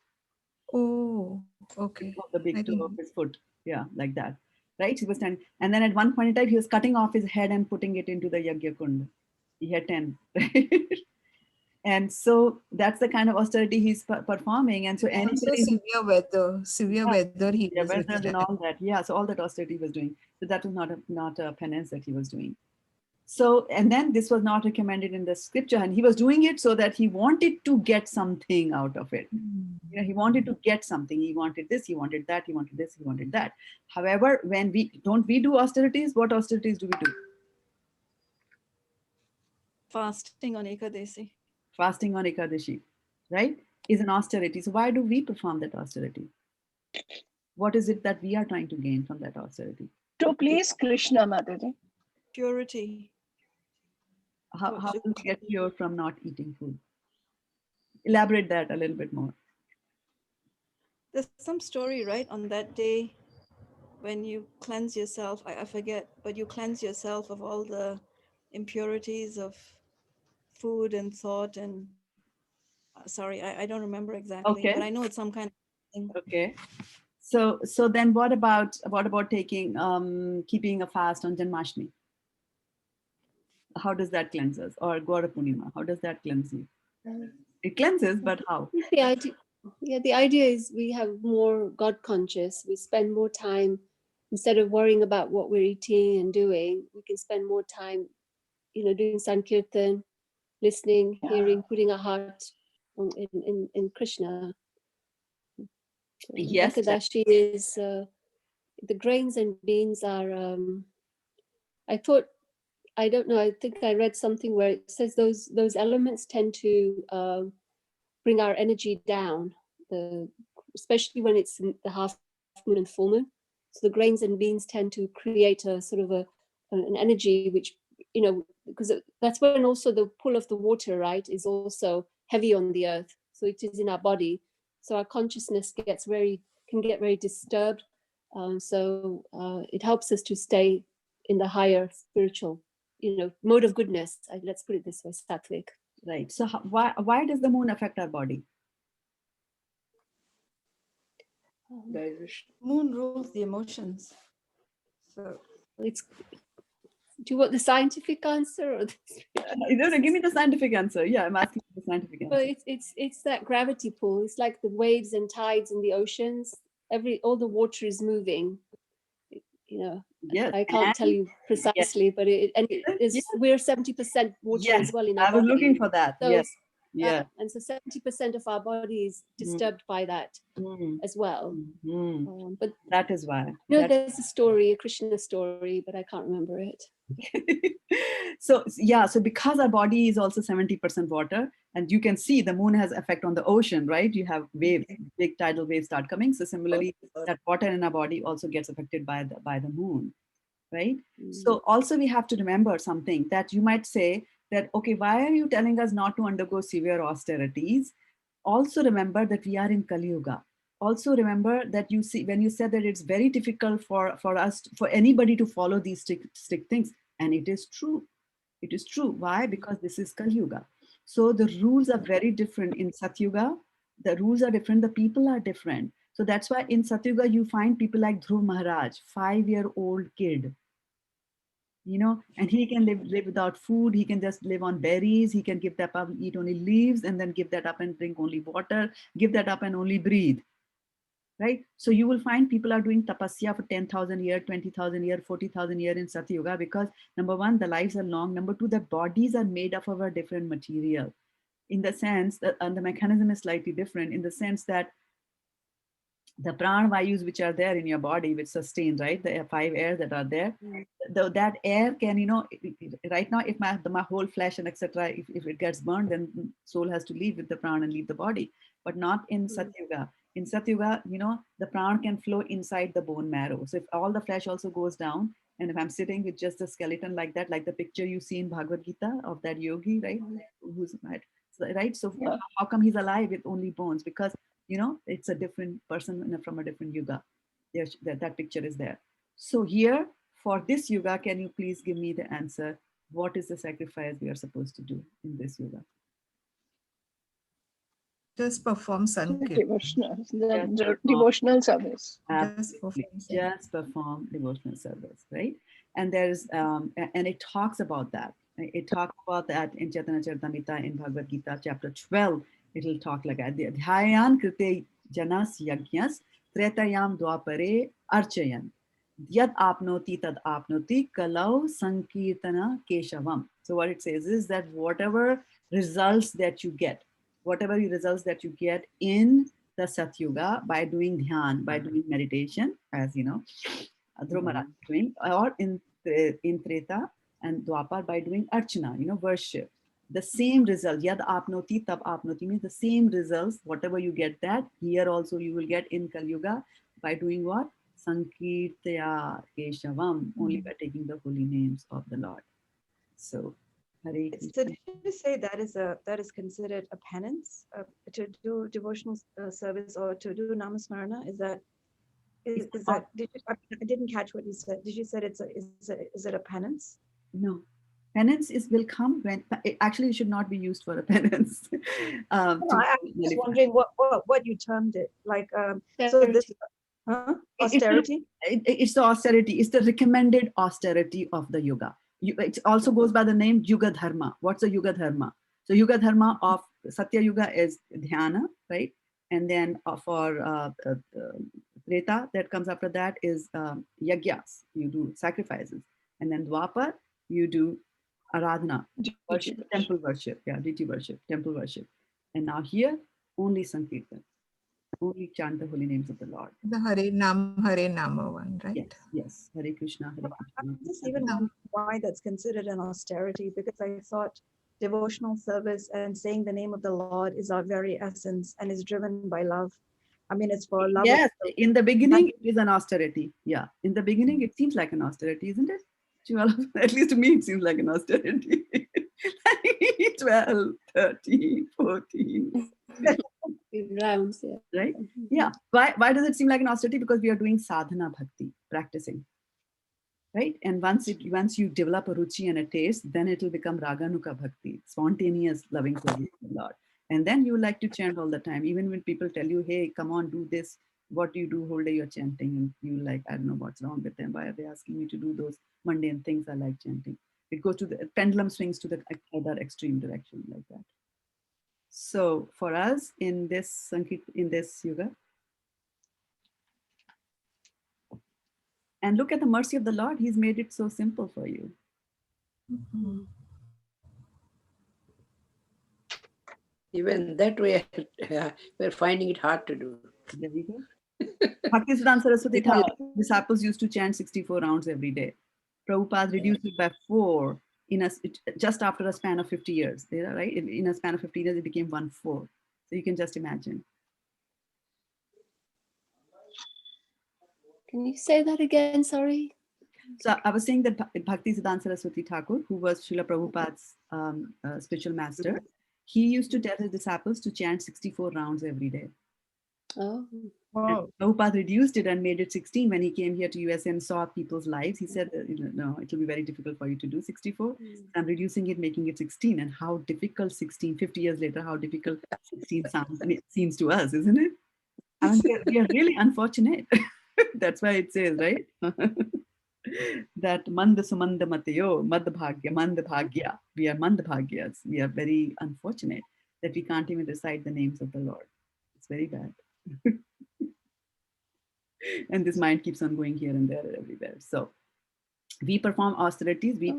Oh, okay. The big toe of his foot. Yeah, like that. Right? He was standing. And then at one point in time, he was cutting off his head and putting it into the Yagya Kunda. He had 10. And so that's the kind of austerity he's performing. And so severe weather he was weather and all that. Yeah, so all that austerity he was doing. So that was not a penance that he was doing. So, and then this was not recommended in the scripture, and he was doing it so that he wanted to get something out of it. He wanted to get something. He wanted this, he wanted that, he wanted this, he wanted that. However, when we do austerities, what austerities do we do? Fasting on Ekadasi. Fasting on Ekadashi, right, is an austerity. So why do we perform that austerity? What is it that we are trying to gain from that austerity? To please Krishna, Mataji. Purity. How do we get pure from not eating food? Elaborate that a little bit more. There's some story, right, on that day when you cleanse yourself, I forget, but you cleanse yourself of all the impurities of food and thought and sorry, I don't remember exactly, okay. But I know it's some kind of thing. Okay. So then what about taking keeping a fast on Janmashtami? How does that cleanse us? Or Gaura Purnima, how does that cleanse you? It cleanses, but how? The idea is we have more God conscious. We spend more time, instead of worrying about what we're eating and doing, we can spend more time, doing Sankirtan, listening, hearing, putting our heart in Krishna. Yes. Ekadashi is, the grains and beans are, I don't know, I think I read something where it says those elements tend to bring our energy down, especially when it's the half moon and full moon. So the grains and beans tend to create a sort of an energy which, because that's when also the pull of the water, right, is also heavy on the earth. So it is in our body. So our consciousness can get very disturbed. So it helps us to stay in the higher spiritual, mode of goodness. Let's put it this way, sattvic. Right. So why does the moon affect our body? Moon rules the emotions. So do you want the scientific answer or give me the scientific answer? Yeah, I'm asking for the scientific answer. Well, it's that gravity pull. It's like the waves and tides in the oceans. All the water is moving. Yes, I can't tell you precisely, but we're 70% water as well in our body. I was looking for that. So, yes. Yeah. And so 70% of our body is disturbed by that as well. But that is why. There's a story, a Krishna story, but I can't remember it. So yeah, so because our body is also 70% water, and you can see the moon has effect on the ocean, right? You have waves, big tidal waves start coming. So similarly, that water in our body also gets affected by the moon, right? So also we have to remember something that you might say that, okay, why are you telling us not to undergo severe austerities? Also remember that we are in Kali Yuga. Also remember that you see, when you said that it's very difficult for us, for anybody to follow these strict things, and it is true. It is true. Why? Because this is Kali Yuga. So the rules are very different in Satyuga. The rules are different. The people are different. So that's why in Satyuga you find people like Dhruv Maharaj, 5-year-old kid, and he can live without food. He can just live on berries. He can give that up, eat only leaves, and then give that up and drink only water, give that up and only breathe. Right? So you will find people are doing tapasya for 10,000 years, 20,000 years, 40,000 years in Satyuga, because number one, the lives are long. Number two, the bodies are made up of a different material, in the sense that, and the mechanism is slightly different in the sense that the prana vayus which are there in your body, which sustain, right? The 5 airs that are there, that air can, right now, if my whole flesh and etc., if it gets burned, then soul has to leave with the prana and leave the body, but not in Satyuga. In Satyuga, the prana can flow inside the bone marrow. So if all the flesh also goes down, and if I'm sitting with just a skeleton like that, like the picture you see in Bhagavad Gita of that yogi, right? Who's right? So how come he's alive with only bones? Because it's a different person from a different yuga. That picture is there. So here, for this yuga, can you please give me the answer? What is the sacrifice we are supposed to do in this yuga? Just perform Sankirtan. Devotional service. Just perform devotional service, right? And there's and it talks about that. It talks about that in Chaitanya Charitamrita in Bhagavad Gita, chapter 12. It'll talk like that. Dhyayan krite janas yajnas tretayam dwapare archayan. Yad apnoti tad apnoti kalau sankirtana keshavam. So what it says is that whatever results that you get in the Satyuga by doing dhyan, by doing meditation, as Dhruv Maharaj doing, or in Treta and Dwapar by doing archana, worship. The same result, yad apnoti tab apnoti, means the same results, whatever you get that, here also you will get in Kali Yuga by doing what? Sankirtaya Keshavam, only by taking the holy names of the Lord. So, Hare Krishna. So did you say that is considered a penance to do devotional service or to do namasmarana? I didn't catch what you said. Did you said is it a penance? No. Penance will come when, actually it should not be used for a penance. I'm just wondering what you termed it, like so this austerity. It's the austerity. It's the recommended austerity of the yoga. It also goes by the name Yuga Dharma. What's a Yuga Dharma? So Yuga Dharma of Satya Yuga is dhyana, right? And then for Treta, that comes after that is yagyas. You do sacrifices. And then Dwapar, you do Aradhana, worship, temple worship, deity worship, temple worship. And now here, only Sankirtan, only chant the holy names of the Lord. The Hare Nama one, right? Yes. Hare Krishna, Hare Krishna. I'm just even wondering why that's considered an austerity, because I thought devotional service and saying the name of the Lord is our very essence and is driven by love. I mean, it's for love. Yes, in the beginning, it is an austerity. Yeah, in the beginning, it seems like an austerity, isn't it? At least to me, it seems like an austerity. 12, 13, 14. Rounds, yeah. Right? Yeah. Why does it seem like an austerity? Because we are doing sadhana bhakti, practicing. Right? And once you develop a ruchi and a taste, then it will become raganuka bhakti, spontaneous loving service to the Lord. And then you like to chant all the time. Even when people tell you, hey, come on, do this. What do you do? Whole day you're chanting. And you like, I don't know what's wrong with them. Why are they asking me to do those mundane things? I like chanting. It goes to the pendulum swings to the other extreme direction like that. So for us in this yuga, and look at the mercy of the Lord. He's made it so simple for you. Even that way, we're finding it hard to do. There we go. Bhaktisiddhanta Saraswati Thakur disciples used to chant 64 rounds every day. Prabhupada reduced it by 4 just after a span of 50 years. Right? In a span of 50 years, it became 1/4. So you can just imagine. Can you say that again? Sorry. So I was saying that Bhaktisiddhanta Saraswati Thakur, who was Srila Prabhupada's spiritual master, he used to tell his disciples to chant 64 rounds every day. Oh. Wow. Prabhupada reduced it and made it 16 when he came here to USA and saw people's lives. He said, no, it will be very difficult for you to do 64. I'm reducing it, making it 16. And how difficult 16, 50 years later, how difficult 16 sounds, and it seems to us, isn't it? I mean, we are really unfortunate. That's why it says, right? That manda sumanda matayo, manda bhagya. We are manda bhagyas. We are very unfortunate that we can't even recite the names of the Lord. It's very bad. And this mind keeps on going here and there and everywhere. So we perform austerities, we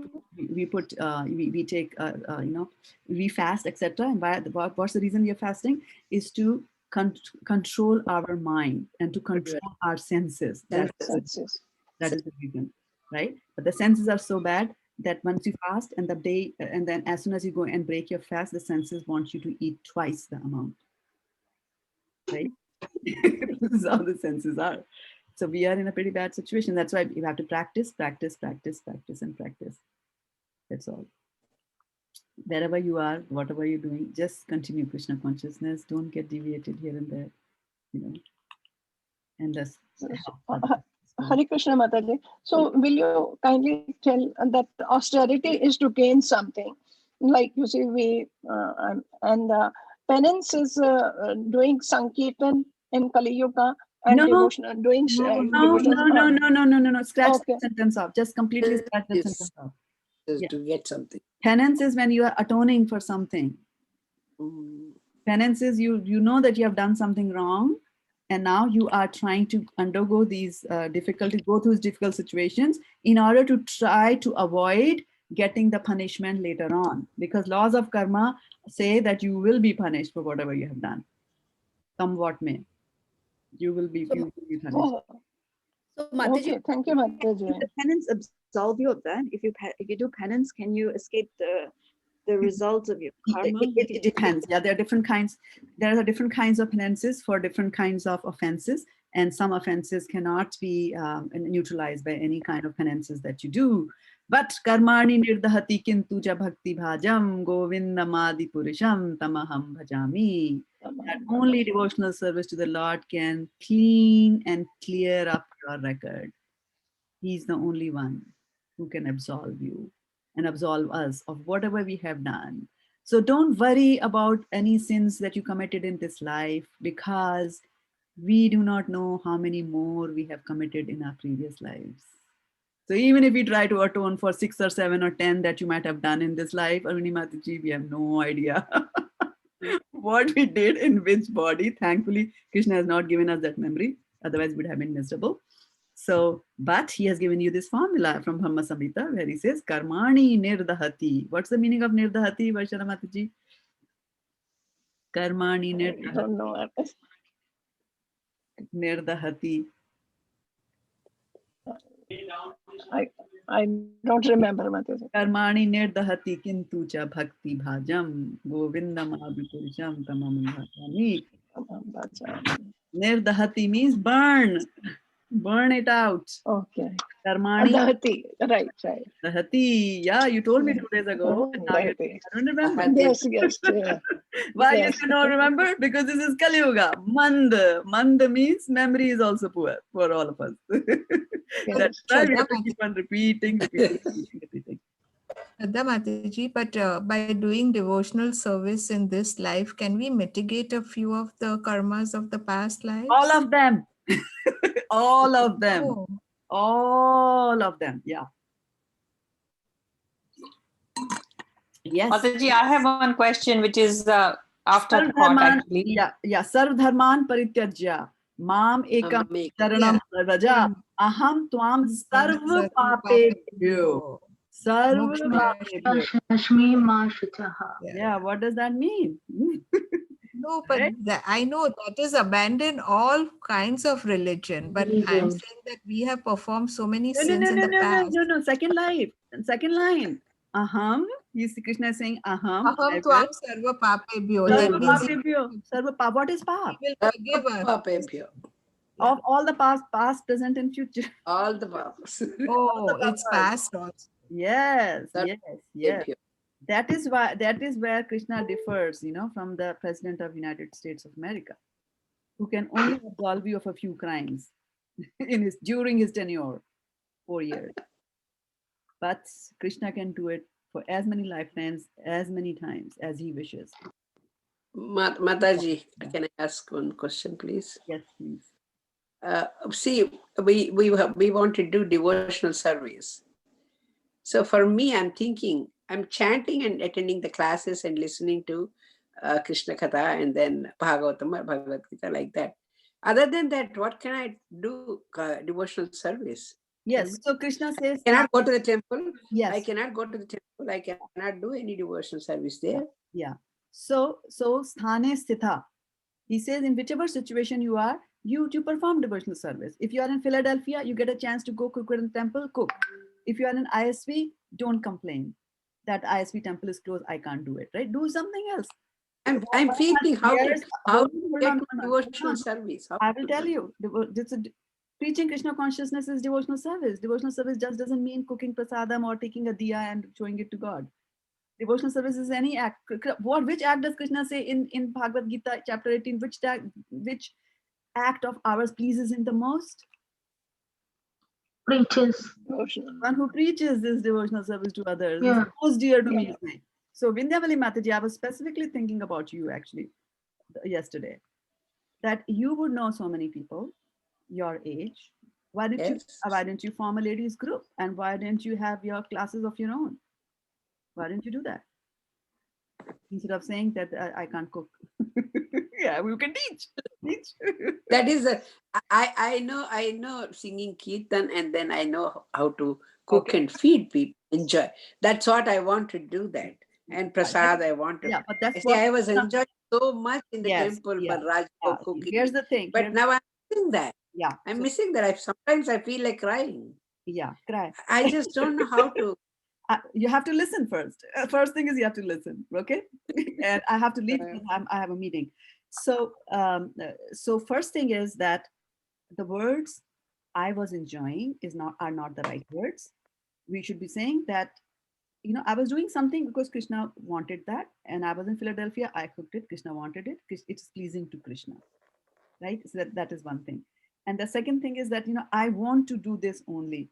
take we fast, etc. And what's the reason we are fasting? Is to control our mind and to control our senses. That is the reason, right? But the senses are so bad that once you fast and then as soon as you go and break your fast, the senses want you to eat twice the amount, right? This is how the senses are. So we are in a pretty bad situation. That's why you have to practice, practice, practice, practice, and practice. That's all. Wherever you are, whatever you're doing, just continue Krishna consciousness. Don't get deviated here and there, and just Hare Krishna Mataji. So will you kindly tell that austerity is to gain something? Like you see, penance is doing Sankirtan in Kali Yuga. And devotional, doing no. Scratch the sentence off. Just completely scratch the sentence off. To get something. Penance is when you are atoning for something. Penance is you know that you have done something wrong, and now you are trying to undergo these difficulties, go through difficult situations in order to try to avoid getting the punishment later on. Because laws of karma say that you will be punished for whatever you have done. Come what may. You will be punished. So Mataji, okay, thank you, Mataji. Can the penance absolve you of that? If you do penance, can you escape the results of your karma? It depends. Yeah, there are different kinds. There are different kinds of penances for different kinds of offenses, and some offenses cannot be neutralized by any kind of penances that you do. But karmani nirdahati kintu ja bhakti bhajam govindamadi purisham tamaham bhajami. That only devotional service to the Lord can clean and clear up your record. He's the only one who can absolve you and absolve us of whatever we have done. So don't worry about any sins that you committed in this life, because we do not know how many more we have committed in our previous lives. So even if we try to atone for 6 or 7 or 10 that you might have done in this life, Aruni Mataji, we have no idea what we did in which body. Thankfully, Krishna has not given us that memory. Otherwise, we would have been miserable. So, but he has given you this formula from Brahma Samhita where he says, Karmani nirdahati. What's the meaning of nirdahati, Vaishana Mataji? Karmani nirdahati. I don't know. Nirdahati. I don't remember, Mataji. Karmani nirdahati kintu cha bhakti bhajam govindam abhipurisham tamam bhajami. Nirdahati means burn. Burn it out. Okay. Karmani. Dahati. Right. Dahati. Yeah, you told me 2 days ago. Now I don't remember. Yes. Yeah. Why yes. You don't remember? Because this is Kali Yuga. Manda. Manda means memory is also poor for all of us. That's why we have to keep on repeating. Shraddha Mataji, but by doing devotional service in this life, can we mitigate a few of the karmas of the past lives? All of them. All of them. Oh. All of them. Yeah. Yes. Mataji, I have one question, which is after thought, actually. Yeah. Sarv dharman parityajya. Mam ekam charanam raja. Aham tvam sarv papebhyo. Sarva Moksha papebhyo. Shashmi ma shuchaha. Yeah, what does that mean? No, but Right? I know that is abandon all kinds of religion, but I'm Religions. saying that we have performed so many No, no, sins no, in no, the no, no, past. no, no. Second line. Second line. Aham. You see Krishna is saying aham. Aham I tvam will. sarva papebhyo. That Sarva means papebhyo. Sarva pap. What is he pap? will forgive us. Papebhyo. Of all the past, present, and future. All the papas. All the Oh, it's papas. past also. Yes, yes, yes. Sarvabhyo. That is where Krishna differs, from the President of United States of America, who can only absolve you of a few crimes during his tenure, 4 years. But Krishna can do it for as many lifetimes, as many times as he wishes. Mataji, can I ask one question, please? Yes, please. See, we want to do devotional service. So for me, I'm thinking, I'm chanting and attending the classes and listening to Krishna Katha and then Bhagavatam or Bhagavad Gita like that. Other than that, what can I do devotional service? Yes, so Krishna says, I cannot go to the temple. Yes. I cannot go to the temple. I cannot do any devotional service there. Yeah. So sthane sthita. He says in whichever situation you are, you perform devotional service. If you are in Philadelphia, you get a chance to go cook in the temple, cook. If you are in ISV, don't complain that ISV temple is closed. I can't do it. Right? Do something else. I'm thinking how to Hold get on. devotional service. I will tell you. Preaching Krishna consciousness is devotional service. Devotional service just doesn't mean cooking prasadam or taking a diya and showing it to God. Devotional service is any act. Which act does Krishna say in Bhagavad Gita chapter 18? Which act of ours pleases him the most? Preaches. One who preaches this devotional service to others Yeah. is most dear to me. So Vindhyavali Mataji, I was specifically thinking about you actually yesterday, that you would know so many people your age. Why didn't you form a ladies group, and why didn't you have your classes of your own? Why didn't you do that? Instead of saying that I can't cook. Yeah, we can teach. That is I know singing kirtan, and then I know how to cook and feed people, enjoy. That's what I want to do that. And prasad I want to. Yeah, but that's I was enjoying so much in the temple for Raj cooking. Here's the thing. But now I'm missing that. Yeah. I'm missing that. Sometimes I feel like crying. Yeah, cry. I just don't know how to. You have to listen first. First thing is you have to listen, okay? And I have to leave because I have a meeting. So, so first thing is that the words I was enjoying are not the right words. We should be saying that, I was doing something because Krishna wanted that, and I was in Philadelphia. I cooked it. Krishna wanted it. It's pleasing to Krishna, right? So that is one thing. And the second thing is that I want to do this only.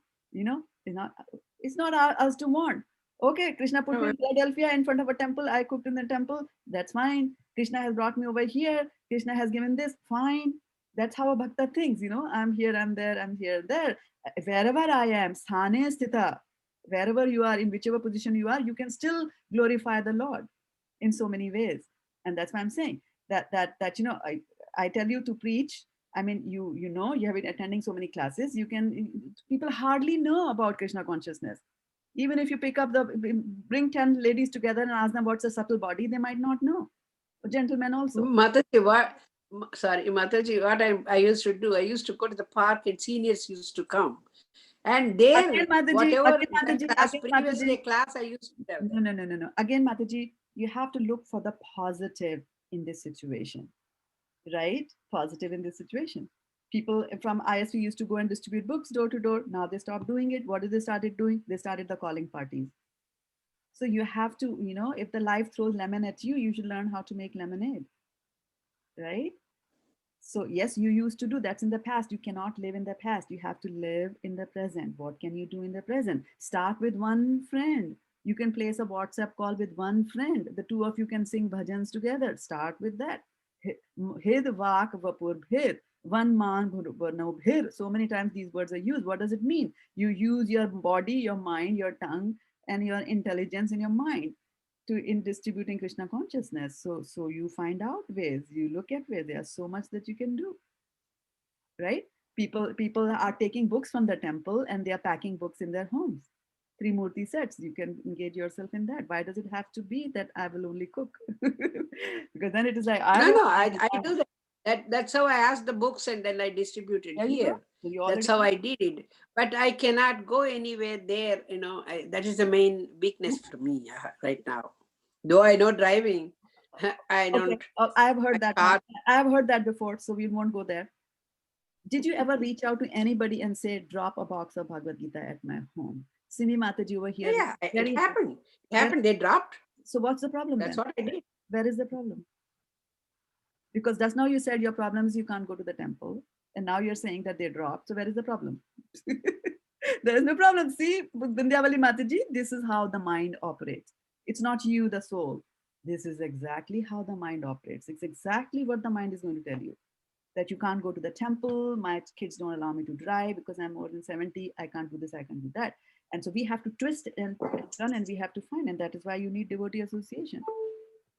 It's not us to want. Okay, Krishna put me in Philadelphia in front of a temple. I cooked in the temple. That's fine. Krishna has brought me over here. Krishna has given this. Fine. That's how a bhakta thinks. I'm here, I'm there, I'm here, there. Wherever I am, sthane sthita, wherever you are, in whichever position you are, you can still glorify the Lord in so many ways. And that's why I'm saying that I tell you to preach. I mean, you have been attending so many classes. People hardly know about Krishna consciousness. Even if you bring 10 ladies together and ask them what's a subtle body, they might not know. Gentlemen also. Mataji, what I used to do, I used to go to the park and seniors used to come. And there, whatever previous day class I used to tell them. No. Again, Mataji, you have to look for the positive in this situation, right? Positive in this situation. People from ISV used to go and distribute books door to door. Now they stopped doing it. What did they started doing? They started the calling parties. So you have to, if the life throws lemon at you, you should learn how to make lemonade, right? So yes, you used to do that's in the past. You cannot live in the past. You have to live in the present. What can you do in the present? Start with one friend. You can place a WhatsApp call with one friend. The two of you can sing bhajans together. Start with that. Hid vak vapur bhir. One man bhano bhir. So many times these words are used. What does it mean? You use your body, your mind, your tongue, and your intelligence in your mind in distributing Krishna consciousness. So you find out ways, you look at ways. There's so much that you can do, right? People are taking books from the temple and they are packing books in their homes. Trimurti sets. You can engage yourself in that. Why does it have to be that I will only cook? Because then it is like, I do that. That's how I asked the books and then I distributed here. So that's how I did it. But I cannot go anywhere there. That is the main weakness for me right now. Though I know driving, I don't. Okay. I've heard that. I've heard that before, so we won't go there. Did you ever reach out to anybody and say, drop a box of Bhagavad Gita at my home? Simi Mataji over here. Yeah, it happened. It happened. They dropped. So what's the problem? That's what I did. Where is the problem? Because just now you said your problem is you can't go to the temple. And now you're saying that they dropped. So where is the problem? There is no problem. See, Vindhyavali Mataji, this is how the mind operates. It's not you, the soul. This is exactly how the mind operates. It's exactly what the mind is going to tell you. That you can't go to the temple, my kids don't allow me to drive because I'm more than 70, I can't do this, I can't do that. And so we have to twist it and turn and we have to find, and that is why you need devotee association.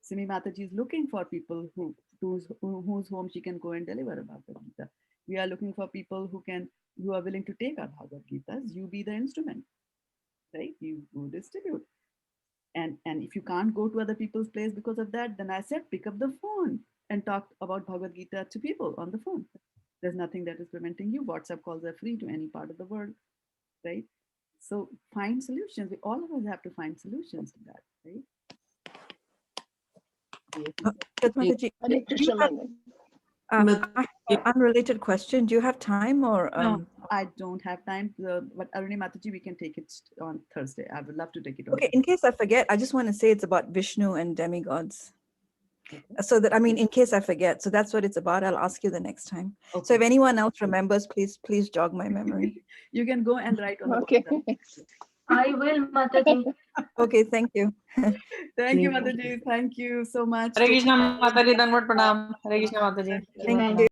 Simi Mataji is looking for people whose home she can go and deliver a Bhagavad Gita. We are looking for people who are willing to take our Bhagavad Gitas. You be the instrument, right? You go distribute. And if you can't go to other people's place because of that, then I said, pick up the phone and talk about Bhagavad Gita to people on the phone. There's nothing that is preventing you. WhatsApp calls are free to any part of the world, right? So find solutions. All of us have to find solutions to that, right? Mataji, I have an unrelated question. Do you have time or? No, I don't have time. But Aruni Mataji, we can take it on Thursday. I would love to take it on. Okay, in case I forget, I just want to say it's about Vishnu and demigods. So that, I mean, in case I forget, so that's what it's about. I'll ask you the next time. Okay. So if anyone else remembers, please jog my memory. You can go and write on the okay. I will, Mataji. Okay, thank you. Thank you, Mataji. Thank you so much. Hare Krishna, Mataji. Danvat pranam. Hare Krishna, Mataji. Thank you.